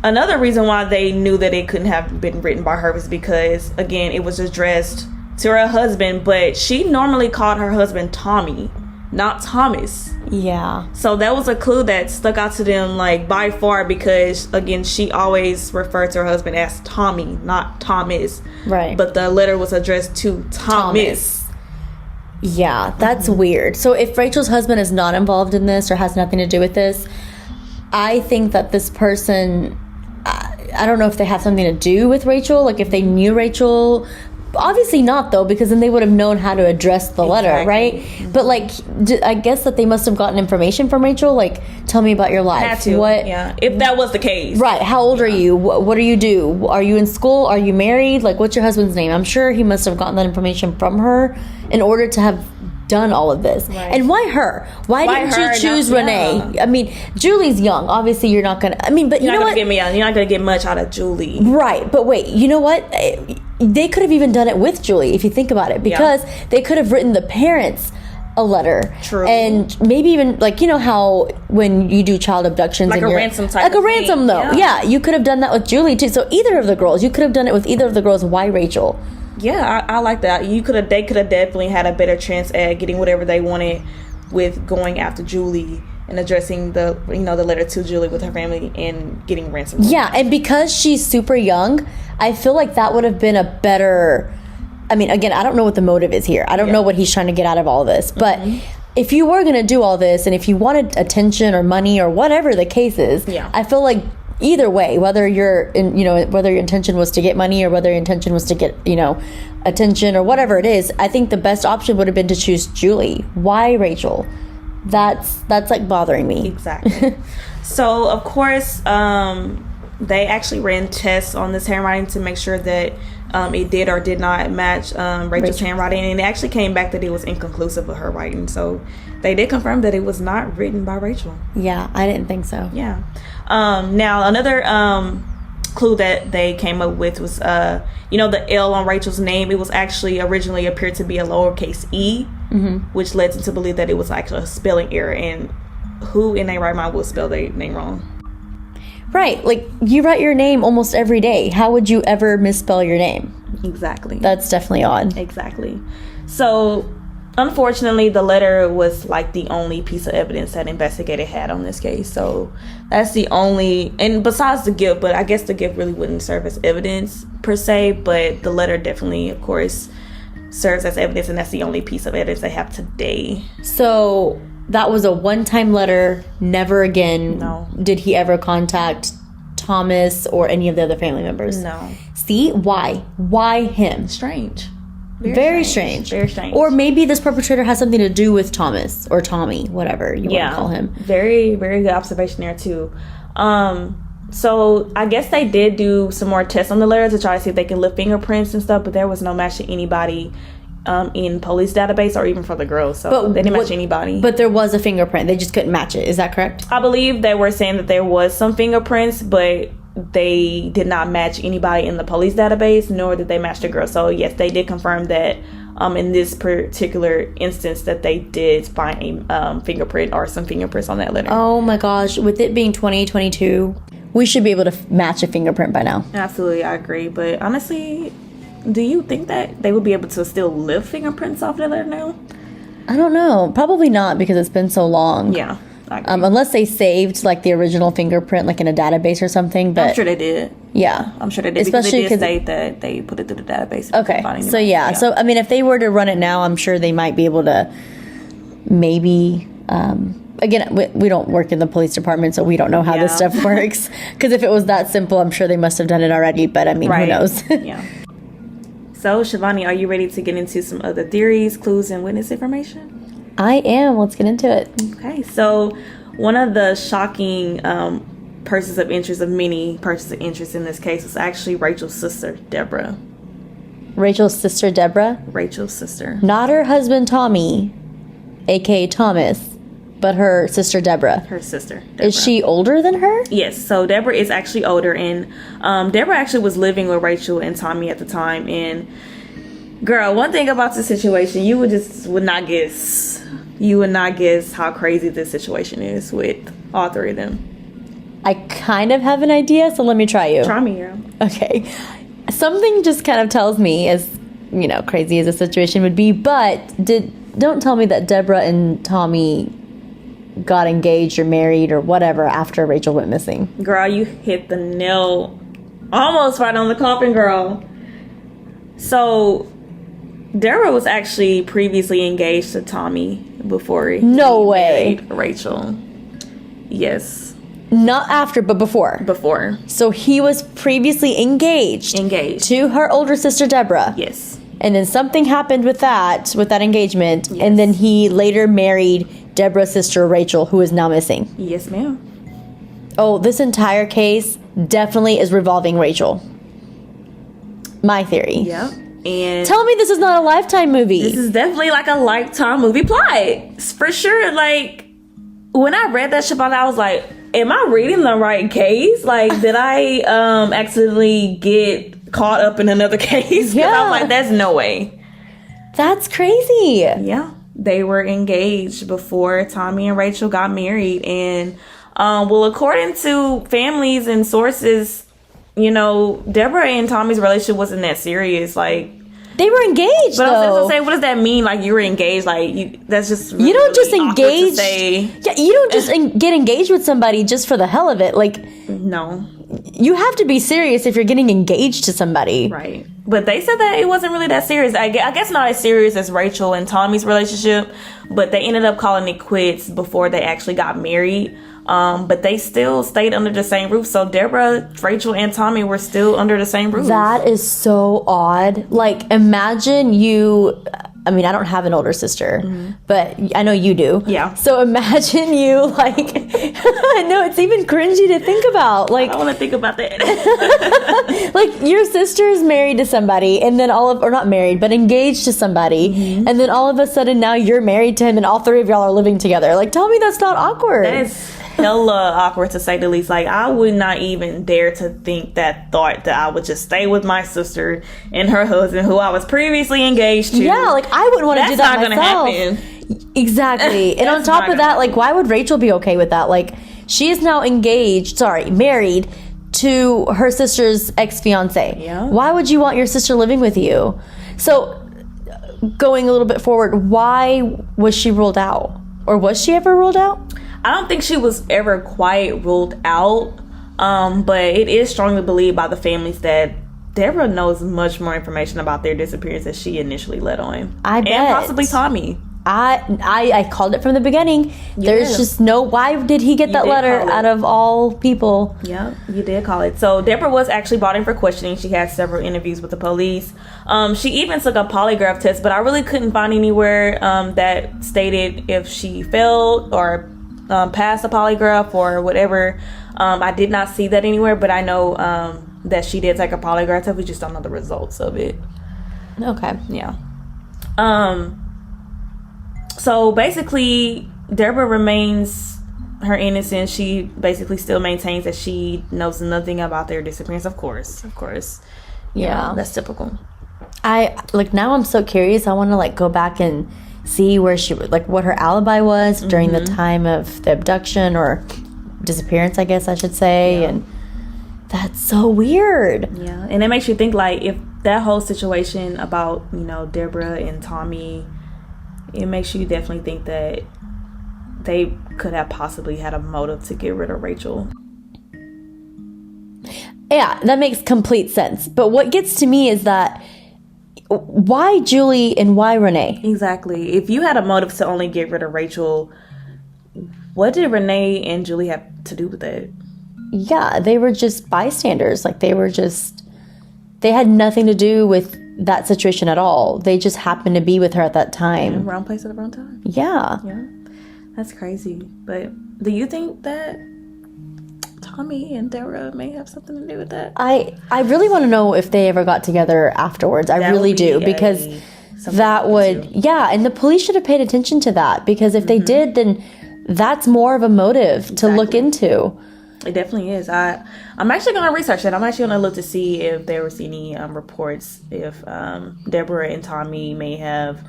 another reason why they knew that it couldn't have been written by her was because, again, it was addressed to her husband, but she normally called her husband Tommy, not Thomas. Yeah. So that was a clue that stuck out to them, like, by far, because, again, she always referred to her husband as Tommy, not Thomas. Right. But the letter was addressed to Thomas. Yeah, that's weird. So if Rachel's husband is not involved in this or has nothing to do with this, I think that this person, I don't know if they have something to do with Rachel, like if they knew Rachel. Obviously not, though, because then they would have known how to address the letter, right? Mm-hmm. But, like, I guess that they must have gotten information from Rachel, like, tell me about your life. Had to, yeah, if that was the case. Right, how old are you? What do you do? Are you in school? Are you married? Like, what's your husband's name? I'm sure he must have gotten that information from her in order to have done all of this. Right. And why her? Why didn't you choose Renee? Yeah. I mean, Julie's young. Obviously, you're not gonna. I mean, but you're not gonna get much out of Julie, right? But wait, you know what? They could have even done it with Julie, if you think about it, because they could have written the parents a letter. True. And maybe even, like, you know how when you do child abductions, like a ransom type, like a ransom, though. Yeah, you could have done that with Julie too. So either of the girls, you could have done it with either of the girls. Why Rachel? Yeah, I like that. They could have definitely had a better chance at getting whatever they wanted with going after Julie and addressing the letter to Julie with her family and getting ransom. Yeah, and because she's super young, I feel like that would have been a better. I mean, again, I don't know what the motive is here. I don't know what he's trying to get out of all this, but if you were going to do all this, and if you wanted attention or money or whatever the case is, I feel like either way, whether your intention was to get money or whether your intention was to get, attention or whatever it is, I think the best option would have been to choose Julie. Why Rachel? That's like bothering me. Exactly. So of course, they actually ran tests on this handwriting to make sure that it did or did not match Rachel's handwriting, and it actually came back that it was inconclusive of her writing. So they did confirm that it was not written by Rachel. Yeah, I didn't think so. Yeah. Now another clue that they came up with was the L on Rachel's name. It was actually originally appeared to be a lowercase e, which led them to believe that it was actually a spelling error. And who in their right mind would spell their name wrong? Right, like you write your name almost every day. How would you ever misspell your name? Exactly. That's definitely odd. Exactly. So, unfortunately, the letter was like the only piece of evidence that investigator had on this case. So that's the only, and besides the gift, but I guess the gift really wouldn't serve as evidence per se, but the letter definitely, of course, serves as evidence, and that's the only piece of evidence they have today. So that was a one-time letter. Never again did he ever contact Thomas or any of the other family members. No. See? Why him? Strange. Very strange. Very strange. Or maybe this perpetrator has something to do with Thomas or Tommy, whatever you want to call him. Very, very good observation there too. So I guess they did do some more tests on the letter to try to see if they can lift fingerprints and stuff, but there was no match to anybody in police database or even for the girls. So they didn't match anybody. But there was a fingerprint. They just couldn't match it. Is that correct? I believe they were saying that there was some fingerprints, but they did not match anybody in the police database, nor did they match the girl. So yes, they did confirm that in this particular instance that they did find a fingerprint or some fingerprints on that letter. Oh my gosh. With it being 2022, we should be able to match a fingerprint by now. Absolutely, I agree. But honestly, do you think that they would be able to still lift fingerprints off that letter now? I don't know. Probably not, because it's been so long. Yeah. Unless they saved like the original fingerprint like in a database or something. But I'm sure they did. Yeah. I'm sure they did. Especially because they did state that they put it through the database. Okay. So yeah. So I mean, if they were to run it now, I'm sure they might be able to maybe... Again, we don't work in the police department, so we don't know how this stuff works. Because if it was that simple, I'm sure they must have done it already. But I mean, who knows? Yeah. So, Shivani, are you ready to get into some other theories, clues, and witness information? I am. Let's get into it. Okay. So, one of the shocking persons of interest, of many persons of interest in this case, was actually Rachel's sister, Deborah. Rachel's sister, Deborah. Rachel's sister. Not her husband, Tommy, a.k.a. Thomas, but her sister, Deborah. Her sister, Deborah. Is she older than her? Yes, so Deborah is actually older, and Deborah actually was living with Rachel and Tommy at the time. And girl, one thing about the situation, you would not guess how crazy this situation is with all three of them. I kind of have an idea, so let me try you. Try me, girl. Okay. Something just kind of tells me, as crazy as the situation would be, but don't tell me that Deborah and Tommy got engaged or married or whatever after Rachel went missing. Girl, you hit the nail almost right on the coffin, girl. So Deborah was actually previously engaged to Tommy before he married Rachel. Yes. Not after, but before. Before. So he was previously engaged. To her older sister, Deborah. Yes. And then something happened with that engagement. Yes. And then he later married Deborah's sister, Rachel, who is now missing. Yes, ma'am. Oh, this entire case definitely is revolving Rachel. My theory. Yep. And tell me this is not a Lifetime movie. This is definitely like a Lifetime movie plot. For sure. Like, when I read that shit, I was like, am I reading the right case? Like, did I accidentally get caught up in another case? Yeah. I was like, there's no way. That's crazy. Yeah. They were engaged before Tommy and Rachel got married. And, according to families and sources, Deborah and Tommy's relationship wasn't that serious. Like, they were engaged, but though. I was going to say, what does that mean? Like, you were engaged? Like, that's just really, you don't just really engage. Yeah, you don't just get engaged with somebody just for the hell of it. Like, no. You have to be serious if you're getting engaged to somebody. Right. But they said that it wasn't really that serious. I guess not as serious as Rachel and Tommy's relationship, but they ended up calling it quits before they actually got married. But they still stayed under the same roof. So Deborah, Rachel, and Tommy were still under the same roof. That is so odd. Like, imagine you... I mean, I don't have an older sister, but I know you do. Yeah. So imagine you, like... I know, it's even cringy to think about. Like, I don't want to think about that. Like, your sister is married to somebody, and then or not married, but engaged to somebody, and then all of a sudden now you're married to him, and all three of y'all are living together. Like, tell me that's not awkward. That is hella awkward, to say the least. Like, I would not even dare to think that thought that I would just stay with my sister and her husband, who I was previously engaged to. Yeah, like, I wouldn't want to do that myself. That's not going to happen. Exactly. And on top of that, like, why would Rachel be okay with that? Like, she is now married to her sister's ex-fiance. Yeah. Why would you want your sister living with you? So, going a little bit forward, why was she ruled out? Or was she ever ruled out? I don't think she was ever quite ruled out, but it is strongly believed by the families that Deborah knows much more information about their disappearance than she initially let on. I bet. And possibly Tommy. I called it from the beginning. There's just why did he get that letter out of all people? Yeah, you did call it. So Deborah was actually brought in for questioning. She had several interviews with the police. She even took a polygraph test, but I really couldn't find anywhere that stated if she failed or passed a polygraph or whatever. I did not see that anywhere, but I know that she did take a polygraph test. We just don't know the results of it. Okay. Yeah. So basically, Deborah remains her innocence. She basically still maintains that she knows nothing about their disappearance. Of course. Yeah, that's typical. Now I'm so curious. I want to go back and see where she what her alibi was during the time of the abduction or disappearance, I guess I should say. Yeah. And that's so weird. Yeah, and it makes you think, if that whole situation about Deborah and Tommy, it makes you definitely think that they could have possibly had a motive to get rid of Rachel. Yeah, that makes complete sense. But what gets to me is that why Julie and why Renee? Exactly. If you had a motive to only get rid of Rachel, what did Renee and Julie have to do with that? Yeah, they were just bystanders. They had nothing to do with that situation at all. They just happened to be with her at that time. Yeah, wrong place at the wrong time. Yeah. Yeah. That's crazy. But do you think that Tommy and Deborah may have something to do with that. I really want to know if they ever got together afterwards. I really do, because that would, and the police should have paid attention to that, because if they did, then that's more of a motive to look into. It definitely is. I'm actually going to research it. I'm actually going to look to see if there was any reports if Deborah and Tommy may have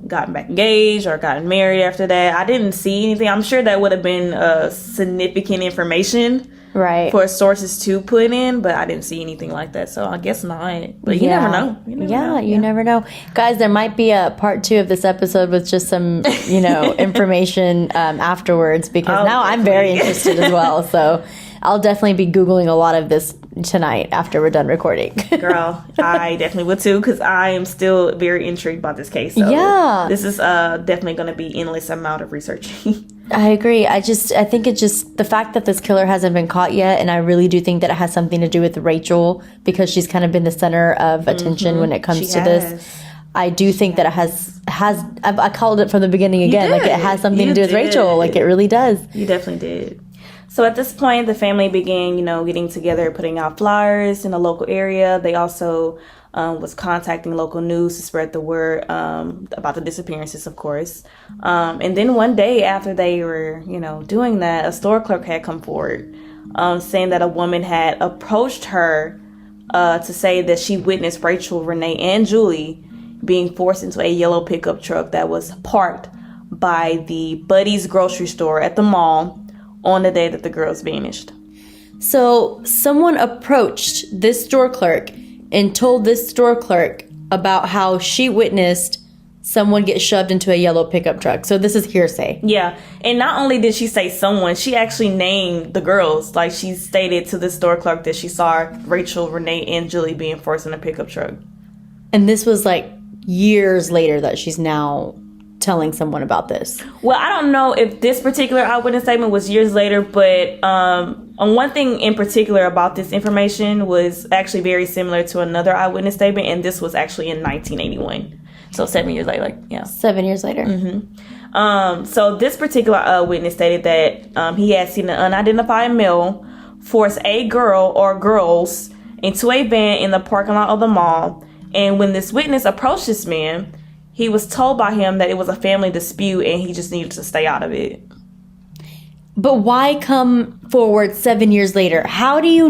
gotten back engaged or gotten married after that. I didn't see anything. I'm sure that would have been significant information for sources to put in, but I didn't see anything like that, so I guess not. But you never know. You never know. Guys, there might be a part 2 of this episode with just some, information afterwards, because now I'm very interested as well. So I'll definitely be Googling a lot of this tonight after we're done recording. Girl, I definitely would too, because I am still very intrigued by this case. So this is definitely going to be endless amount of researching. I agree. I think it's just the fact that this killer hasn't been caught yet, and I really do think that it has something to do with Rachel, because she's kind of been the center of attention when it comes to this. I do think that it has I called it from the beginning again, like it has something to do with Rachel, like it really does. You definitely did. So at this point, the family began, getting together, putting out flyers in the local area. They also was contacting local news to spread the word about the disappearances, of course. And then one day after they were, doing that, a store clerk had come forward saying that a woman had approached her to say that she witnessed Rachel, Renee, and Julie being forced into a yellow pickup truck that was parked by the Buddy's grocery store at the mall on the day that the girls vanished. So someone approached this store clerk and told this store clerk about how she witnessed someone get shoved into a yellow pickup truck. So this is hearsay. Yeah. And not only did she say someone, she actually named the girls. Like, she stated to the store clerk that she saw Rachel, Renee, and Julie being forced in a pickup truck. And this was like years later that she's now telling someone about this. Well, I don't know if this particular eyewitness statement was years later, but on one thing in particular about this information was actually very similar to another eyewitness statement, and this was actually in 1981. So 7 years later, 7 years later. Mm-hmm. So this particular witness stated that he had seen an unidentified male force a girl or girls into a van in the parking lot of the mall, and when this witness approached this man, he was told by him that it was a family dispute and he just needed to stay out of it. But why come forward 7 years later? How do you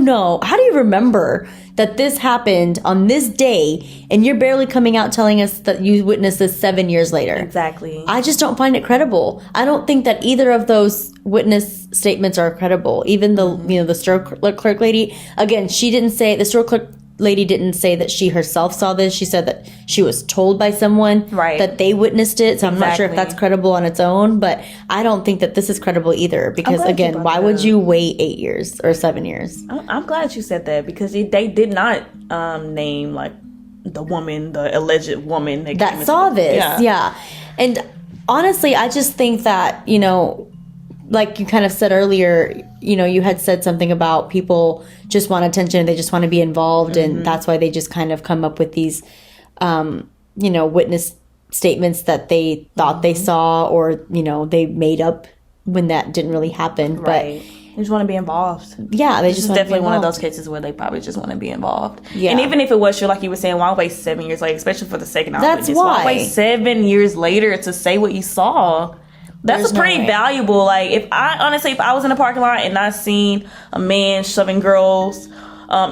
remember that this happened on this day and you're barely coming out telling us that you witnessed this 7 years later? Exactly. I just don't find it credible. I don't think that either of those witness statements are credible. Even the store clerk lady, again, the store clerk lady didn't say that she herself saw this. She said that she was told by someone that they witnessed it. So I'm not sure if that's credible on its own, but I don't think that this is credible either, because again, why would you wait 8 years or 7 years? I'm glad you said that, because they did not name like the alleged woman that saw this. Yeah. And honestly, I just think that, like you kind of said earlier, you had said something about people just want attention, they just want to be involved, and that's why they just kind of come up with these, witness statements that they thought they saw, or, they made up when that didn't really happen. Right. But they just want to be involved. Yeah, this is definitely one of those cases where they probably just want to be involved. Yeah. And even if it was true, like you were saying, why wait 7 years later, especially for the second eyewitness? That's why. Why wait 7 years later to say what you saw? That's pretty valuable. Like, if I was in a parking lot and I seen a man shoving girls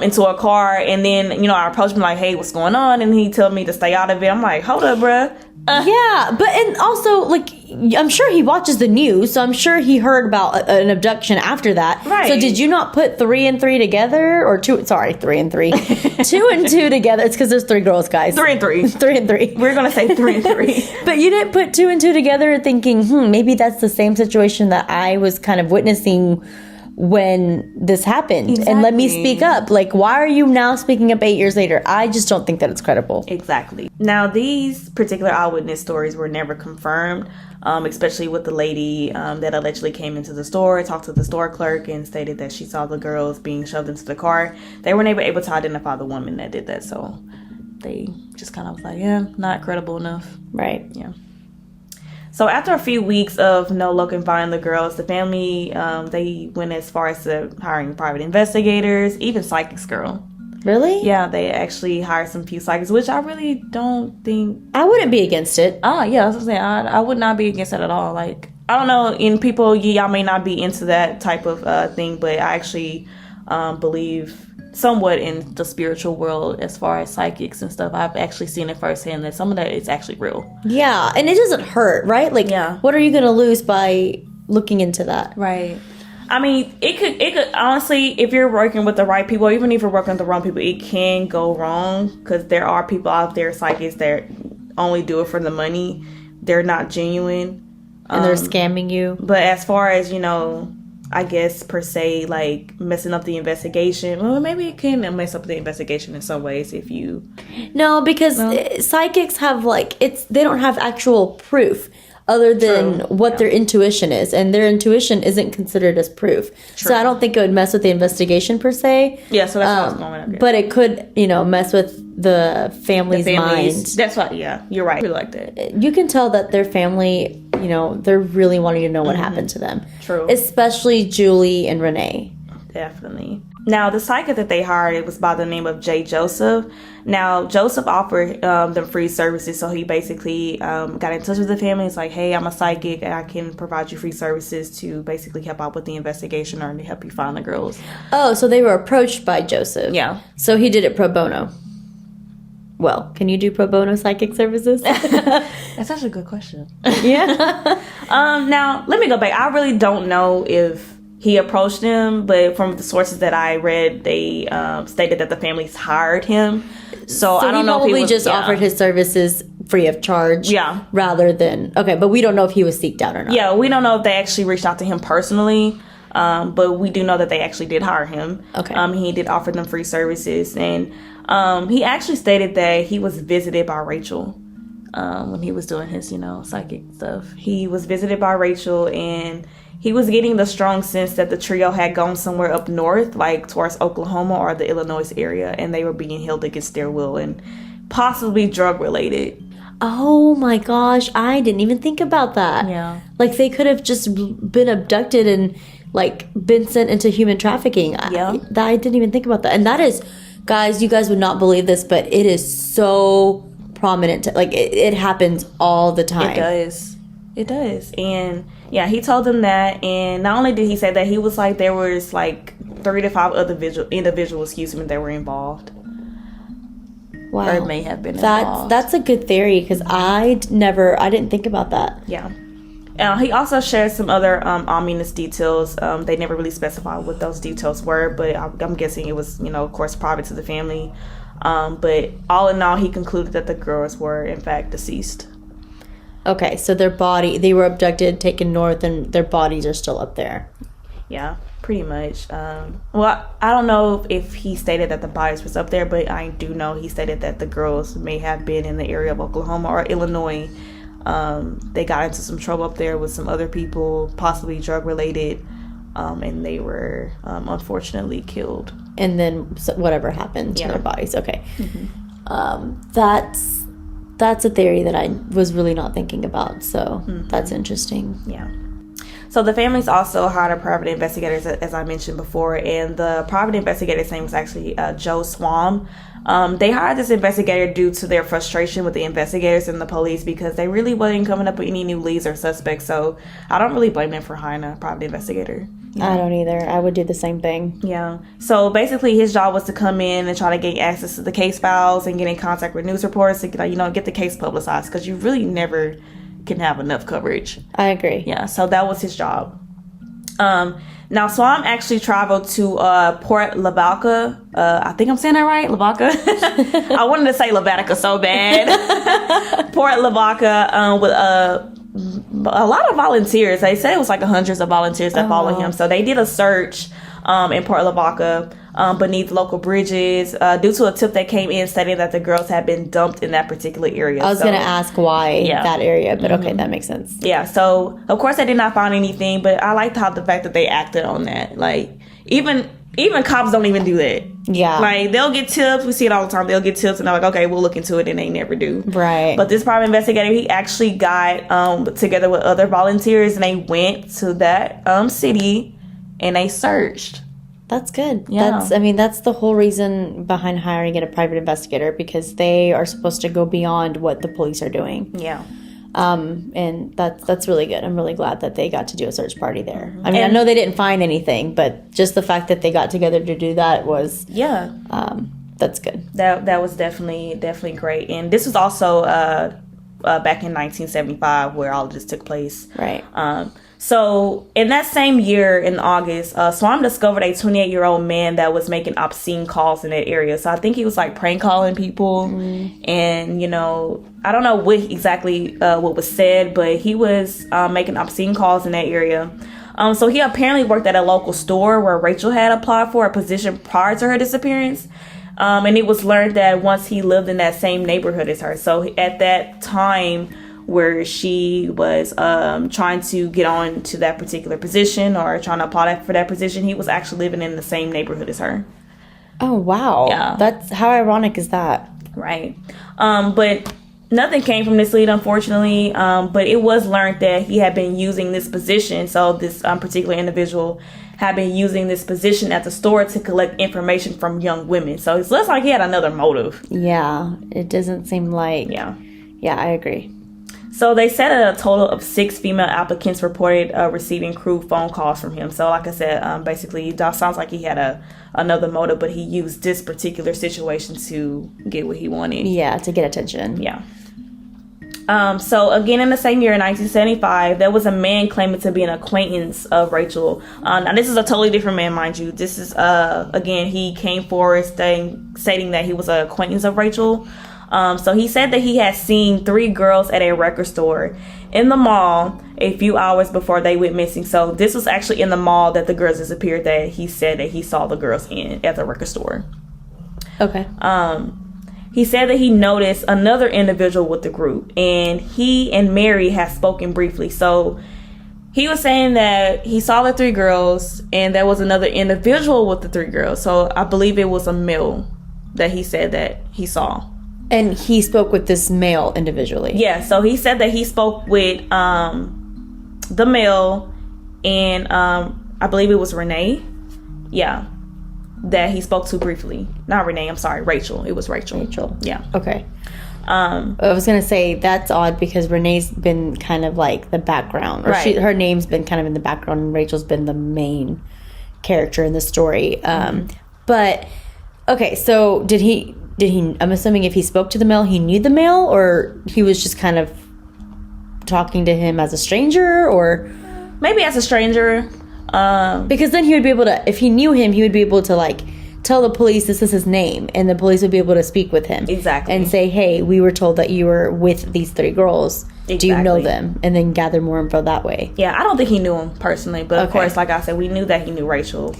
into a car, and then, I approached him like, hey, what's going on? And he told me to stay out of it. I'm like, hold up, bruh. Yeah, but and also, like, I'm sure he watches the news, so I'm sure he heard about an abduction after that. Right. So did you not put 3 and 3 together, or 2 and 3, 2 and 2 together? It's because there's 3 girls, guys. 3 and 3. 3 and 3. We're gonna say 3 and 3. But you didn't put 2 and 2 together, thinking, maybe that's the same situation that I was kind of witnessing when this happened. Exactly. And let me speak up. Like, why are you now speaking up 8 years later? I just don't think that it's credible. Exactly. Now, these particular eyewitness stories were never confirmed, especially with the lady that allegedly came into the store, talked to the store clerk, and stated that she saw the girls being shoved into the car. They were never able to identify the woman that did that, so they just kind of was like, not credible enough. Right. Yeah. So after a few weeks of no luck in finding the girls, the family, they went as far as to hiring private investigators, even psychics, girl. Really? Yeah, they actually hired some few psychics, which I really don't think... I wouldn't be against it. Oh, yeah, that's what I'm saying. I would not be against that at all. Like, I don't know, in people, y'all may not be into that type of thing, but I actually believe somewhat in the spiritual world as far as psychics and stuff. I've actually seen it firsthand that some of that is actually real. Yeah, and it doesn't hurt, right? Like, what are you going to lose by looking into that? Right. I mean, it could honestly, if you're working with the right people, or even if you're working with the wrong people, it can go wrong, because there are people out there, psychics, that only do it for the money. They're not genuine. And they're scamming you. But as far as, I guess, per se, like, messing up the investigation, well, maybe it can mess up the investigation in some ways if you... No, because psychics have, like, they don't have actual proof other than what their intuition is, and their intuition isn't considered as proof. So I don't think it would mess with the investigation per se. Yeah, so that's what I was going with. But it could, mess with the family's mind. That's why, you're right. I really like that. You can tell that their family, they're really wanting to know what happened to them. True. Especially Julie and Renee. Definitely. Now, the psychic that they hired, it was by the name of J. Joseph. Now, Joseph offered them free services, so he basically got in touch with the family. He's like, hey, I'm a psychic, and I can provide you free services to basically help out with the investigation or to help you find the girls. Oh, so they were approached by Joseph. Yeah. So he did it pro bono. Well, can you do pro bono psychic services? That's actually a good question. Yeah. Now, let me go back. I really don't know if he approached them, but from the sources that I read, they stated that the families hired him. So I don't know if he probably was, just offered his services free of charge. Yeah. Rather than, okay, but we don't know if he was seeked out or not. Yeah, we don't know if they actually reached out to him personally, but we do know that they actually did hire him. Okay. He did offer them free services, and he actually stated that he was visited by Rachel when he was doing his, psychic stuff. He was visited by Rachel, and he was getting the strong sense that the trio had gone somewhere up north, like towards Oklahoma or the Illinois area, and they were being held against their will and possibly drug related. Oh my gosh, I didn't even think about that. Yeah. Like, they could have just been abducted and, like, been sent into human trafficking. Yeah. I didn't even think about that. And that is, guys, you guys would not believe this, but it is so prominent. Like, it happens all the time. It does. And yeah, he told them that, and not only did he say that, he was like, there was like 3 to 5 other individuals, that were involved. Wow. Or may have been involved. That's a good theory, because I didn't think about that. Yeah. He also shared some other ominous details. They never really specified what those details were, but I'm guessing it was, of course, private to the family. But all in all, he concluded that the girls were, in fact, deceased. Okay, so they were abducted, taken north, and their bodies are still up there. Yeah, pretty much. Well, I don't know if he stated that the bodies was up there, but I do know he stated that the girls may have been in the area of Oklahoma or Illinois. They got into some trouble up there with some other people, possibly drug related, and they were unfortunately killed. And then whatever happened to their bodies. Okay. That's a theory that I was really not thinking about, so that's interesting. Yeah. So the families also hired private investigators, as I mentioned before, and the private investigator's name was actually Joe Swam. They hired this investigator due to their frustration with the investigators and the police, because they really wasn't coming up with any new leads or suspects, so I don't really blame them for hiring a private investigator. I don't either. I would do the same thing. Yeah. So basically his job was to come in and try to gain access to the case files and get in contact with news reporters to get the case publicized, because you really never can have enough coverage. I agree. Yeah. So that was his job. Now Swam actually traveled to Port Lavaca. I think I'm saying that right, Lavaca. I wanted to say Lavatica so bad. Port Lavaca with a lot of volunteers. They said it was like hundreds of volunteers that followed him. So they did a search in Port Lavaca beneath local bridges due to a tip that came in stating that the girls had been dumped in that particular area. I was going to ask why that area, but okay, that makes sense. Yeah, so of course they did not find anything, but I liked the fact that they acted on that. Like, even even cops don't even do that. Yeah. Like, they'll get tips. We see it all the time. They'll get tips and they're like, okay, we'll look into it, and they never do. Right. But this private investigator, he actually got together with other volunteers, and they went to that city and they searched. That's good. Yeah. That's the whole reason behind hiring a private investigator, because they are supposed to go beyond what the police are doing. Yeah. And that's really good. I'm really glad that they got to do a search party there. I mean, I know they didn't find anything, but just the fact that they got together to do that was that's good. That was definitely great. And this was also back in 1975 where all of this took place. Right. So in that same year, in August, Swam discovered a 28-year-old man that was making obscene calls in that area. So I think he was like prank calling people, and I don't know what exactly what was said, but he was making obscene calls in that area. So he apparently worked at a local store where Rachel had applied for a position prior to her disappearance. And it was learned that once he lived in that same neighborhood as her. So at that time where she was trying to get on to that particular position or trying to apply for that position, he was actually living in the same neighborhood as her. Oh, wow. Yeah. That's, how ironic is that? Right. But nothing came from this lead, unfortunately. But it was learned that he had been using this position. So this particular individual had been using this position at the store to collect information from young women. So it looks like he had another motive. Yeah. It doesn't seem like... Yeah, I agree. So they said that a total of 6 female applicants reported receiving crude phone calls from him. So like I said, basically, that sounds like he had another motive, but he used this particular situation to get what he wanted. Yeah, to get attention. Yeah. So again, in the same year, in 1975, there was a man claiming to be an acquaintance of Rachel. Now, this is a totally different man, mind you. This is, again, he came forward stating that he was an acquaintance of Rachel. So he said that he had seen 3 girls at a record store in the mall a few hours before they went missing. So this was actually in the mall that the girls disappeared, that he said that he saw the girls at the record store. Okay. He said that he noticed another individual with the group, and he and Mary had spoken briefly. So he was saying that he saw the 3 girls, and there was another individual with the 3 girls. So I believe it was a male that he said that he saw. And he spoke with this male individually. Yeah, so he said that he spoke with the male, and I believe it was Renee. Yeah, that he spoke to briefly. Not Renee, I'm sorry, Rachel. It was Rachel. Yeah. Okay. I was going to say, that's odd because Renee's been kind of like the background. Or right. Her name's been kind of in the background, and Rachel's been the main character in the story. But, okay, so did he, I'm assuming if he spoke to the male, he knew the male, or he was just kind of talking to him as a stranger, or maybe as a stranger. Because then he would be able to, if he knew him, he would be able to like tell the police this is his name, and the police would be able to speak with him. Exactly. And say, hey, we were told that you were with these 3 girls. Exactly. Do you know them? And then gather more info that way. Yeah, I don't think he knew him personally, but of course, like I said, we knew that he knew Rachel.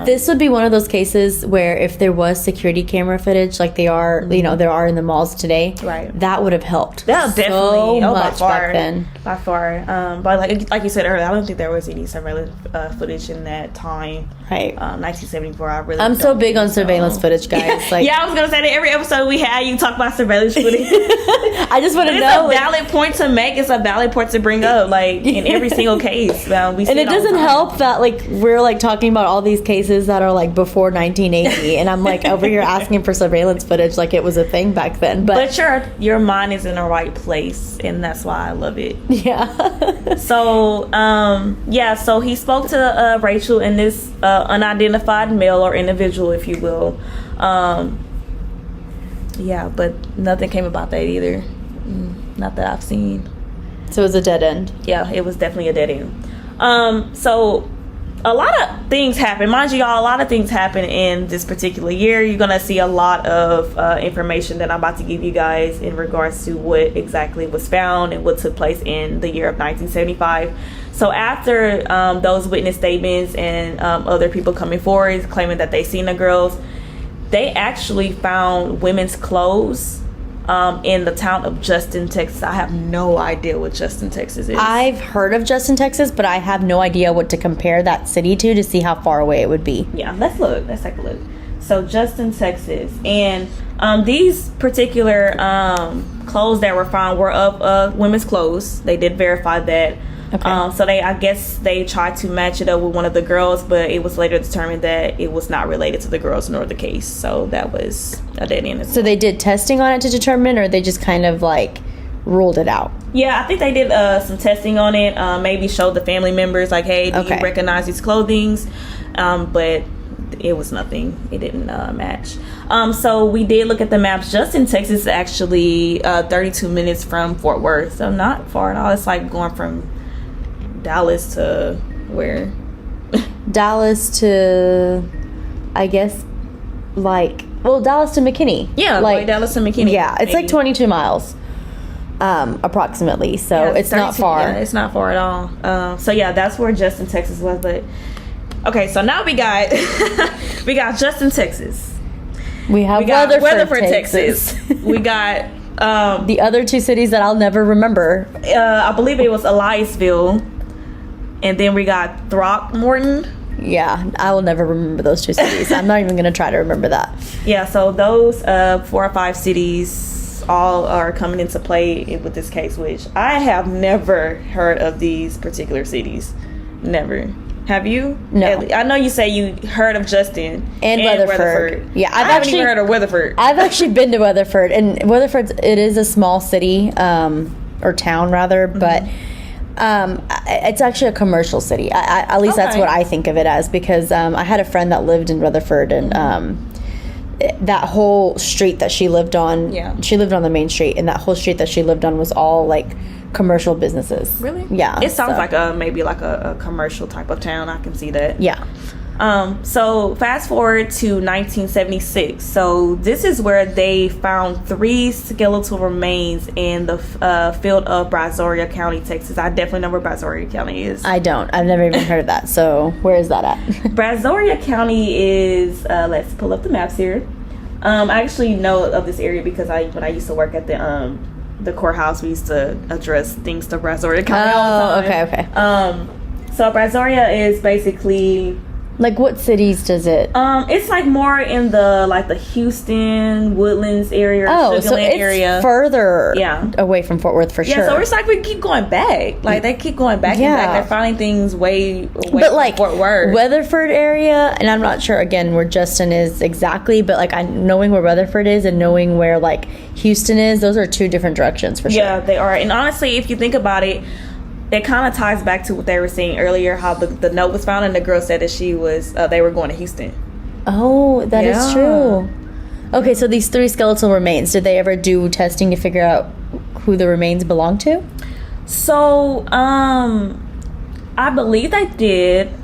This would be one of those cases where if there was security camera footage, like they are, there are in the malls today, right? That would have helped. That definitely so by much far, back then. By far. But like you said earlier, I don't think there was any surveillance footage in that time. Right. 1974. I'm so big on surveillance footage, guys. Like, yeah, I was gonna say that every episode we had, you talk about surveillance footage. I just want to know. It's a valid point to make. It's a valid point to bring up. Like in every single case, we see and it doesn't help that like we're like talking about all these cases that are like before 1980, and I'm like over here asking for surveillance footage like it was a thing back then. But your mind is in the right place, and that's why I love it. Yeah. So so he spoke to Rachel and this unidentified male or individual, if you will. But nothing came about that either. Not that I've seen. So it was a dead end. Yeah, it was definitely a dead end. So a lot of things happen. Mind you, y'all, a lot of things happen in this particular year. You're going to see a lot of information that I'm about to give you guys in regards to what exactly was found and what took place in the year of 1975. So after those witness statements and other people coming forward claiming that they seen the girls, they actually found women's clothes in the town of Justin, Texas. I have no idea what Justin, Texas is. I've heard of Justin, Texas, but I have no idea what to compare that city to see how far away it would be. Yeah, let's look. Let's take a look. So Justin, Texas, and these particular clothes that were found were of women's clothes. They did verify that. Okay. So I guess they tried to match it up with one of the girls, but it was later determined that it was not related to the girls nor the case. So that was a dead end. So they did testing on it to determine, or they just kind of like ruled it out? Yeah, I think they did some testing on it. Maybe showed the family members like, hey, do you recognize these clothings? But it was nothing. It didn't match. So we did look at the maps. Justin, Texas is actually 32 minutes from Fort Worth, so not far at all. It's like going from Dallas to where? Dallas to, I guess, Dallas to McKinney. Yeah, like Dallas to McKinney. Yeah, it's maybe. Like 22 miles, approximately. So yeah, it's not far. Yeah, it's not far at all. So yeah, that's where Justin, Texas was. But okay, so now we got Justin, Texas. We got Weatherford, Texas. We got the other two cities that I'll never remember. I believe it was Eliasville. And then we got Throckmorton. Yeah, I will never remember those two cities. I'm not even going to try to remember that. Yeah, so those 4 or 5 cities all are coming into play with this case, which I have never heard of these particular cities. Never. Have you? No. I know you say you heard of Justin and Weatherford. Yeah, I haven't even heard of Weatherford. I've actually been to Weatherford, and it is a small city, or town rather, but it's actually a commercial city. At least that's what I think of it as, because I had a friend that lived in Rutherford, and that whole street that she lived on, she lived on the main street, and that whole street that she lived on was all like commercial businesses. Really? Yeah. It sounds like maybe like a commercial type of town. I can see that. Yeah. So fast forward to 1976. So this is where they found 3 skeletal remains in the field of Brazoria County, Texas. I definitely know where Brazoria County is. I don't. I've never even heard of that. So where is that at? Brazoria County is, let's pull up the maps here. I actually know of this area because when I used to work at the courthouse, we used to address things to Brazoria County all the time. Okay. So Brazoria is basically... Like, what cities does it? It's like more in the Houston, Woodlands area, so it's area. Further away from Fort Worth for sure. Yeah, so it's like we keep going back. Like they keep going back and back. They're finding things way but like from Fort Worth. Weatherford area, and I'm not sure again where Justin is exactly, but like knowing where Weatherford is and knowing where like Houston is, those are 2 different directions for sure. Yeah, they are. And honestly, if you think about it, it kind of ties back to what they were saying earlier, how the note was found and the girl said that she was they were going to Houston. Oh, that is true. Okay, so these 3 skeletal remains, did they ever do testing to figure out who the remains belong to? So I believe they did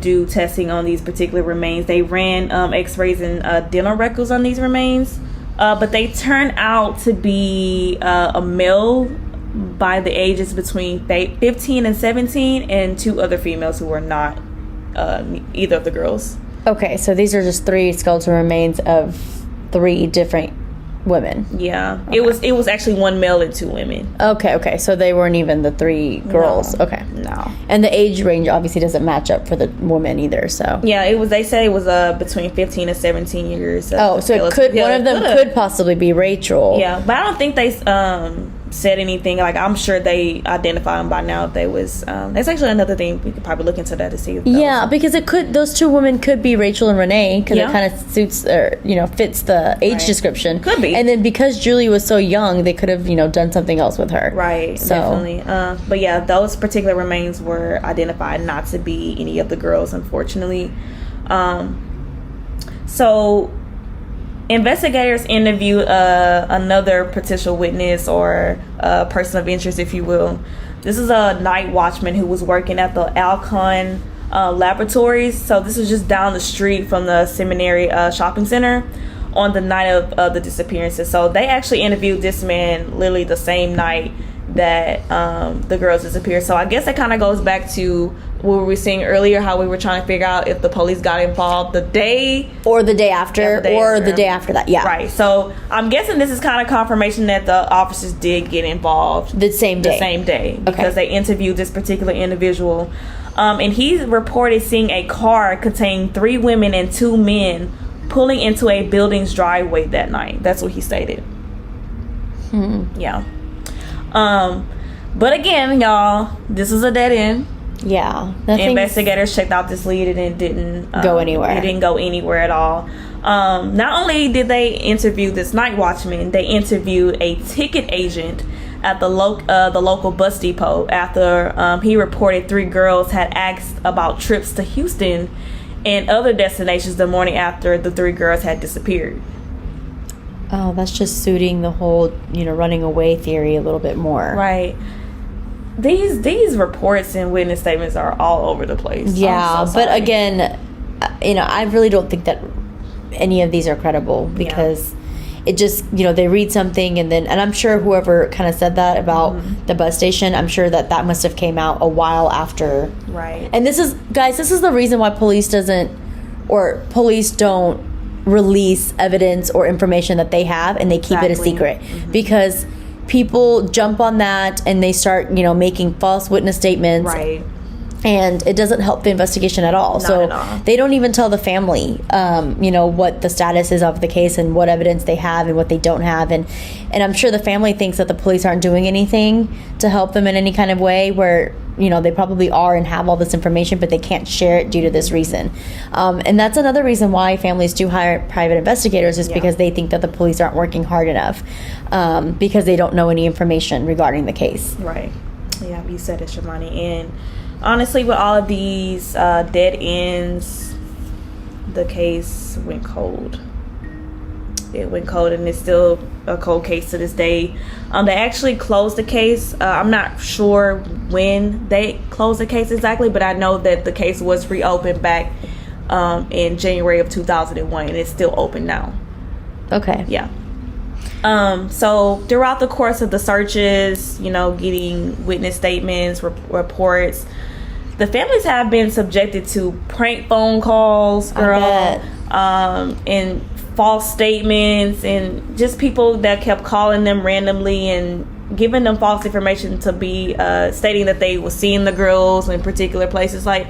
do testing on these particular remains. They ran x-rays and dental records on these remains, but they turned out to be a male by the ages between 15 and 17, and 2 other females who were not either of the girls. Okay, so these are just 3 skeletal remains of 3 different women. Yeah. Okay. It was actually 1 male and 2 women. Okay, so they weren't even the 3 girls. No. Okay. No. And the age range obviously doesn't match up for the woman either, so. Yeah, they said it was between 15 and 17 years. So it could, one of them could possibly be Rachel. Yeah, but I don't think they said anything. Like, I'm sure they identified them by now if they was that's actually another thing. We could probably look into that to see if because those 2 women could be Rachel and Renee, because it kind of suits or fits the age description. Could be. And then because Julie was so young, they could have done something else with her. Right. So. Definitely. But yeah, those particular remains were identified not to be any of the girls, unfortunately. So investigators interviewed another potential witness or person of interest, if you will. This is a night watchman who was working at the Alcon laboratories. So this was just down the street from the Seminary Shopping Center on the night of the disappearances. So they actually interviewed this man literally the same night that the girls disappeared. So I guess it kind of goes back to what we were saying earlier, how we were trying to figure out if the police got involved the day or the day after, the day after that. Yeah, right. So I'm guessing this is kind of confirmation that the officers did get involved the same day because they interviewed this particular individual, and he reported seeing a car containing 3 women and 2 men pulling into a building's driveway that night. That's what he stated. Yeah. But again, y'all, this is a dead end. Yeah. Investigators checked out this lead and it didn't go anywhere. It didn't go anywhere at all. Not only did they interview this night watchman, they interviewed a ticket agent at the local bus depot after he reported 3 girls had asked about trips to Houston and other destinations the morning after the 3 girls had disappeared. Oh, that's just suiting the whole, running away theory a little bit more. Right. These reports and witness statements are all over the place. Yeah, but again, I really don't think that any of these are credible because it just, they read something and I'm sure whoever kind of said that about the bus station, I'm sure that must have came out a while after. Right. And this is the reason why police don't release evidence or information that they have, and they keep it a secret because people jump on that and they start making false witness statements, right, and it doesn't help the investigation at all. They don't even tell the family what the status is of the case and what evidence they have and what they don't have, and I'm sure the family thinks that the police aren't doing anything to help them in any kind of way, where they probably are and have all this information, but they can't share it due to this reason. And that's another reason why families do hire private investigators, is because they think that the police aren't working hard enough, because they don't know any information regarding the case. Right. Yeah, you said it, Shamani. And honestly, with all of these dead ends, the case went cold. It went cold, and it's still a cold case to this day. They actually closed the case. I'm not sure when they closed the case exactly, but I know that the case was reopened back in January of 2001, and it's still open now. Okay. Yeah. So throughout the course of the searches, getting witness statements, reports, the families have been subjected to prank phone calls, girl, and false statements, and just people that kept calling them randomly and giving them false information to be stating that they were seeing the girls in particular places. Like,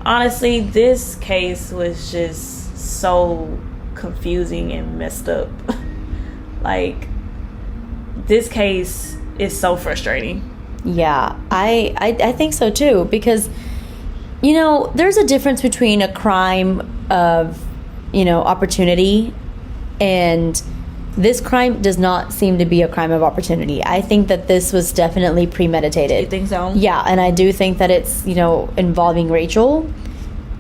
honestly, this case was just so confusing and messed up. Like, this case is so frustrating. Yeah, I think so too, because there's a difference between a crime of opportunity, and this crime does not seem to be a crime of opportunity. I think that this was definitely premeditated. You think so? Yeah, and I do think that it's involving Rachel,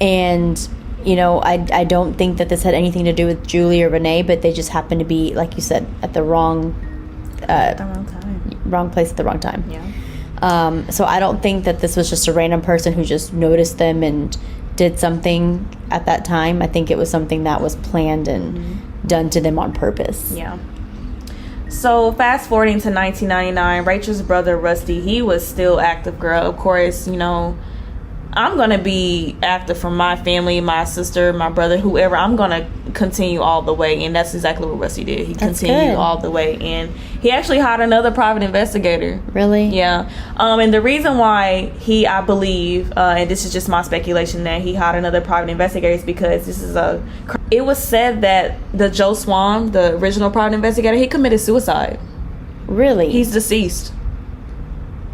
and I don't think that this had anything to do with Julie or Renee, but they just happened to be, like you said, at the wrong time, wrong place at the wrong time. Yeah. So I don't think that this was just a random person who just noticed them and did something at that time. I think it was something that was planned and done to them on purpose. Yeah. So fast forwarding to 1999, Rachel's brother Rusty, he was still active, girl. Of course, I'm going to be active for my family, my sister, my brother, whoever. I'm going to continue all the way. And that's exactly what Rusty did. He continued all the way. And he actually hired another private investigator. Really? Yeah. And the reason why I believe, and this is just my speculation, that he hired another private investigator is because it was said that the Joe Swan, the original private investigator, he committed suicide. Really? He's deceased.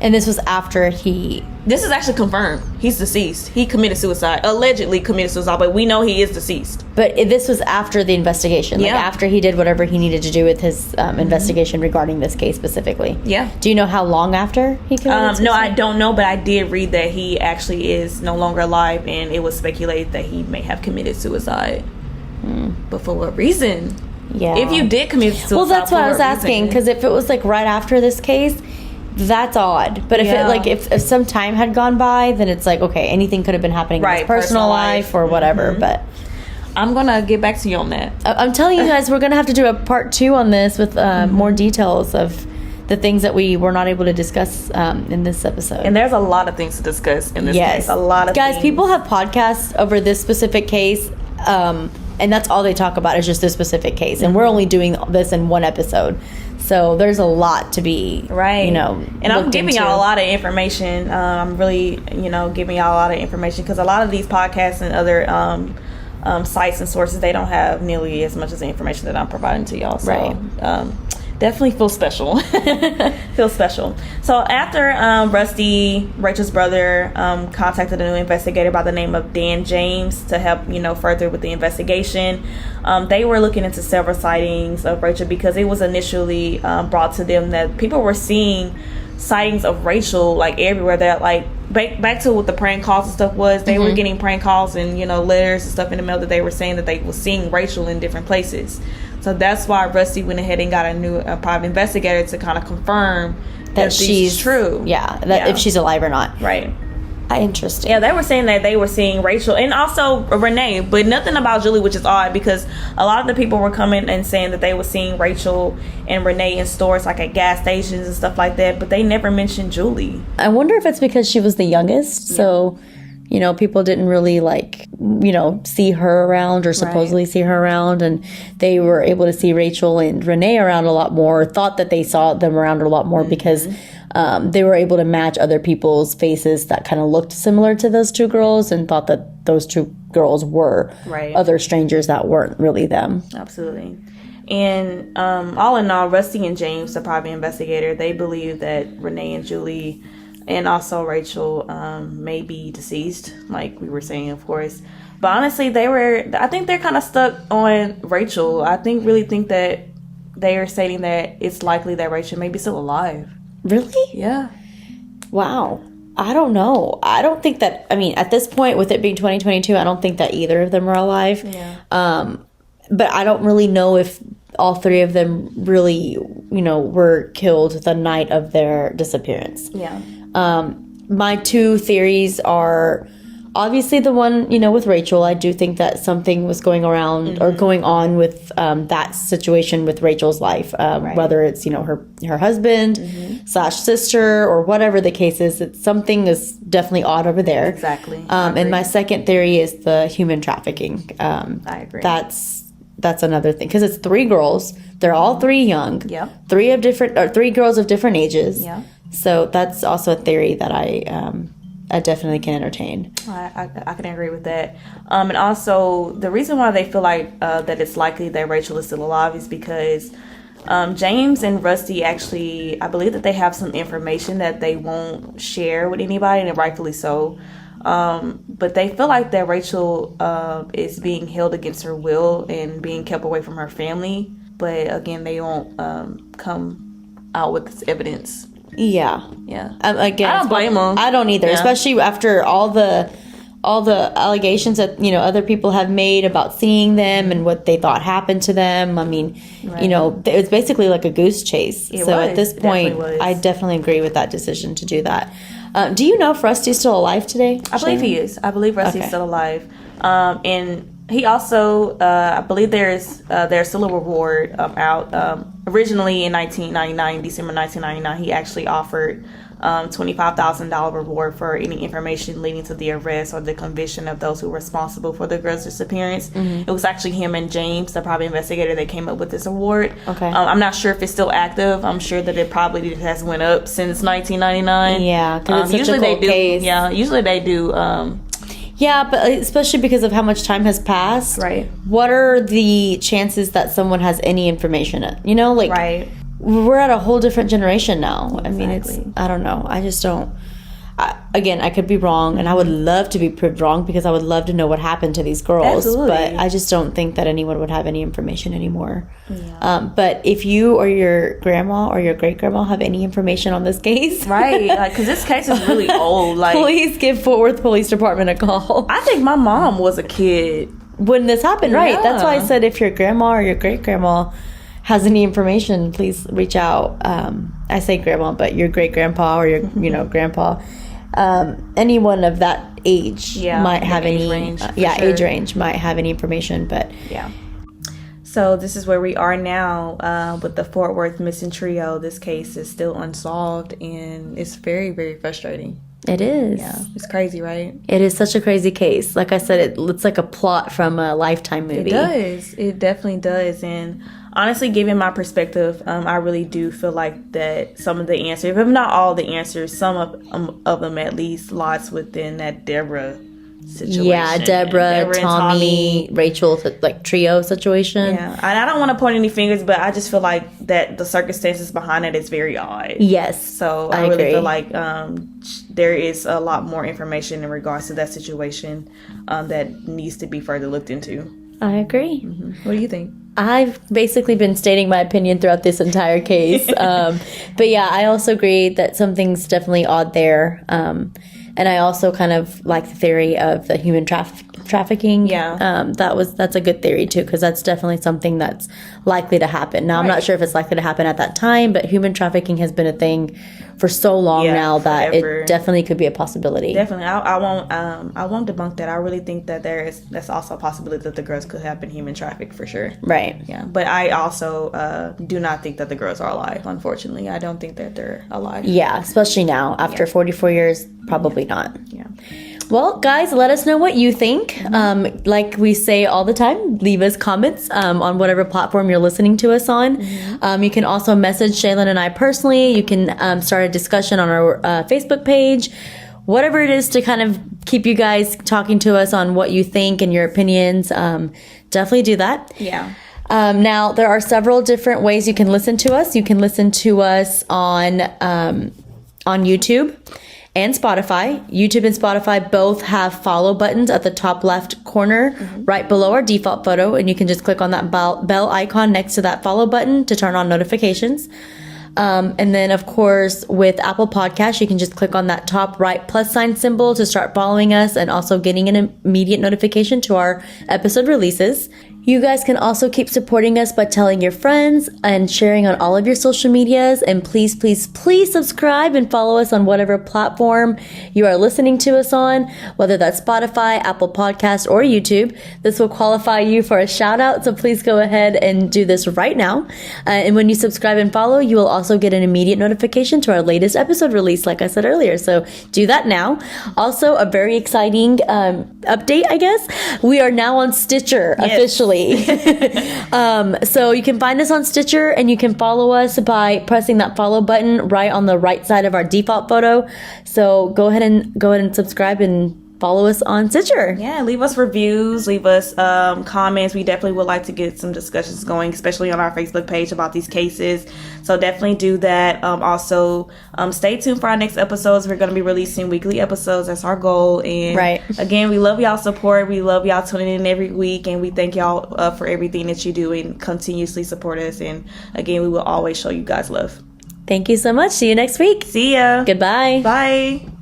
And this was after This is actually confirmed. He's deceased. He committed suicide. Allegedly committed suicide, but we know he is deceased. But this was after the investigation. Yeah. Like after he did whatever he needed to do with his investigation regarding this case specifically. Yeah. Do you know how long after he committed suicide? No, I don't know, but I did read that he actually is no longer alive, and it was speculated that he may have committed suicide. But for what reason? Yeah. If you did commit suicide, well, that's what I was asking, because if it was like right after this case, that's odd. But if some time had gone by, then it's like, okay, anything could have been happening in his personal life or whatever. But I'm gonna get back to you on that. I'm telling you guys, we're gonna have to do a part 2 on this with more details of the things that we were not able to discuss in this episode. And there's a lot of things to discuss in this case. A lot of guys, things. people have podcasts over this specific case, and that's all they talk about is just this specific case. And we're only doing this in one episode. So there's a lot to be, and I'm giving y'all a lot of information. I'm really, giving y'all a lot of information because a lot of these podcasts and other sites and sources, they don't have nearly as much as the information that I'm providing to y'all. So, definitely feel special. Feel special. So after Rusty, Rachel's brother, contacted a new investigator by the name of Dan James to help, further with the investigation, they were looking into several sightings of Rachel because it was initially brought to them that people were seeing sightings of Rachel like everywhere. That like back to what the prank calls and stuff was, they were getting prank calls and letters and stuff in the mail that they were saying that they were seeing Rachel in different places. So that's why Rusty went ahead and got a new private investigator to kind of confirm that she's true. If she's alive or not. Right. Interesting. Yeah, they were saying that they were seeing Rachel and also Renee, but nothing about Julie, which is odd because a lot of the people were coming and saying that they were seeing Rachel and Renee in stores like at gas stations and stuff like that, but they never mentioned Julie. I wonder if it's because she was the youngest, so people didn't really see her around or supposedly see her around, and they were able to see Rachel and Renee around a lot more, thought that they saw them around a lot more because they were able to match other people's faces that kind of looked similar to those two girls and thought that those two girls were other strangers that weren't really them. Absolutely. And all in all, Rusty and James, the private investigator, they believe that Renee and Julie and also Rachel may be deceased, like we were saying, of course. But honestly, I think they're kind of stuck on Rachel. I really think that they are stating that it's likely that Rachel may be still alive. Really? Yeah. Wow. I don't know. I don't think that, at this point, with it being 2022, I don't think that either of them are alive. Yeah. But I don't really know if all three of them really, were killed the night of their disappearance. Yeah. My two theories are obviously the one, with Rachel. I do think that something was going around or going on with that situation with Rachel's life, whether it's, her husband / sister or whatever the case is. Something is definitely odd over there. Exactly. And my second theory is the human trafficking. I agree. That's another thing because it's three girls. They're all three young. Yeah. Three girls of different ages. Yeah. So that's also a theory that I definitely can entertain. I can agree with that. And also, the reason why they feel like that it's likely that Rachel is still alive is because James and Rusty actually, I believe that they have some information that they won't share with anybody, and rightfully so. But they feel like that Rachel is being held against her will and being kept away from her family. But again, they won't come out with this evidence. Yeah. Again, I don't blame them. I don't either, especially after all the allegations that other people have made about seeing them and what they thought happened to them. It's basically like a goose chase. At this point, I definitely agree with that decision to do that. Do you know if Rusty's still alive today? I believe he is. I believe Rusty's still alive. And he also, I believe there's still a reward out. Originally in December 1999, he actually offered $25,000 reward for any information leading to the arrest or the conviction of those who were responsible for the girl's disappearance. It was actually him and James, the private investigator, that came up with this award. Okay. I'm not sure if it's still active. I'm sure that it probably has went up since 1999. Yeah, because it's usually such a cold case. Yeah, usually they do. Yeah, but especially because of how much time has passed. Right. What are the chances that someone has any information? Right. We're at a whole different generation now. Exactly. I don't know. I just don't. Again, I could be wrong, and I would love to be proved wrong because I would love to know what happened to these girls. Absolutely. But I just don't think that anyone would have any information anymore. Yeah. But if you or your grandma or your great grandma have any information on this case, right? Because this case is really old. Please give Fort Worth Police Department a call. I think my mom was a kid when this happened. Right. Yeah. That's why I said if your grandma or your great grandma has any information, please reach out. I say grandma, but your great grandpa or your grandpa. Anyone of that age might have any range, age range might have any information, but So this is where we are now with the Fort Worth missing trio. This case is still unsolved, and it's very, very frustrating. It is. Yeah, it's crazy, right? It is such a crazy case. Like I said, it's like a plot from a Lifetime movie. It does. It definitely does. And honestly, given my perspective, I really do feel like that some of the answers, if not all the answers, some of them at least lies within that Deborah situation. Yeah, Deborah, Tommy, Rachel, like trio situation. Yeah, and I don't want to point any fingers, but I just feel like that the circumstances behind it is very odd. Yes, so I really feel like there is a lot more information in regards to that situation that needs to be further looked into. I agree. Mm-hmm. What do you think? I've basically been stating my opinion throughout this entire case. But yeah, I also agree that something's definitely odd there. And I also kind of like the theory of the human trafficking. Yeah. That's a good theory too, because that's definitely something that's likely to happen. Now, I'm not sure if it's likely to happen at that time, but human trafficking has been a thing for so long now that it definitely could be a possibility. Definitely. I won't debunk that. I really think that that's also a possibility that the girls could have been human trafficked for sure. Right. Yeah. But I also do not think that the girls are alive, unfortunately. I don't think that they're alive. Yeah, especially now. After 44 years, probably not. Yeah. Well, guys, let us know what you think. Like we say all the time, leave us comments on whatever platform you're listening to us on. You can also message Shaylin and I personally. You can start a discussion on our Facebook page. Whatever it is to kind of keep you guys talking to us on what you think and your opinions, definitely do that. Yeah. Now, there are several different ways you can listen to us. You can listen to us on YouTube and Spotify. YouTube and Spotify both have follow buttons at the top left corner, right below our default photo, and you can just click on that bell icon next to that follow button to turn on notifications. And then, of course, with Apple Podcasts, you can just click on that top right plus sign symbol to start following us and also getting an immediate notification to our episode releases. You guys can also keep supporting us by telling your friends and sharing on all of your social medias. And please, please, please subscribe and follow us on whatever platform you are listening to us on, whether that's Spotify, Apple Podcasts, or YouTube. This will qualify you for a shout out. So please go ahead and do this right now. And when you subscribe and follow, you will also get an immediate notification to our latest episode release, like I said earlier. So do that now. Also, a very exciting update, I guess. We are now on Stitcher officially. So you can find us on Stitcher, and you can follow us by pressing that follow button right on the right side of our default photo. So go ahead and subscribe and follow us on Stitcher. Yeah, leave us reviews, leave us comments. We definitely would like to get some discussions going, especially on our Facebook page about these cases. So definitely do that. Also, stay tuned for our next episodes. We're going to be releasing weekly episodes. That's our goal. And again, we love y'all support. We love y'all tuning in every week, and we thank y'all for everything that you do and continuously support us. And again, we will always show you guys love. Thank you so much. See you next week. See ya. Goodbye. Bye.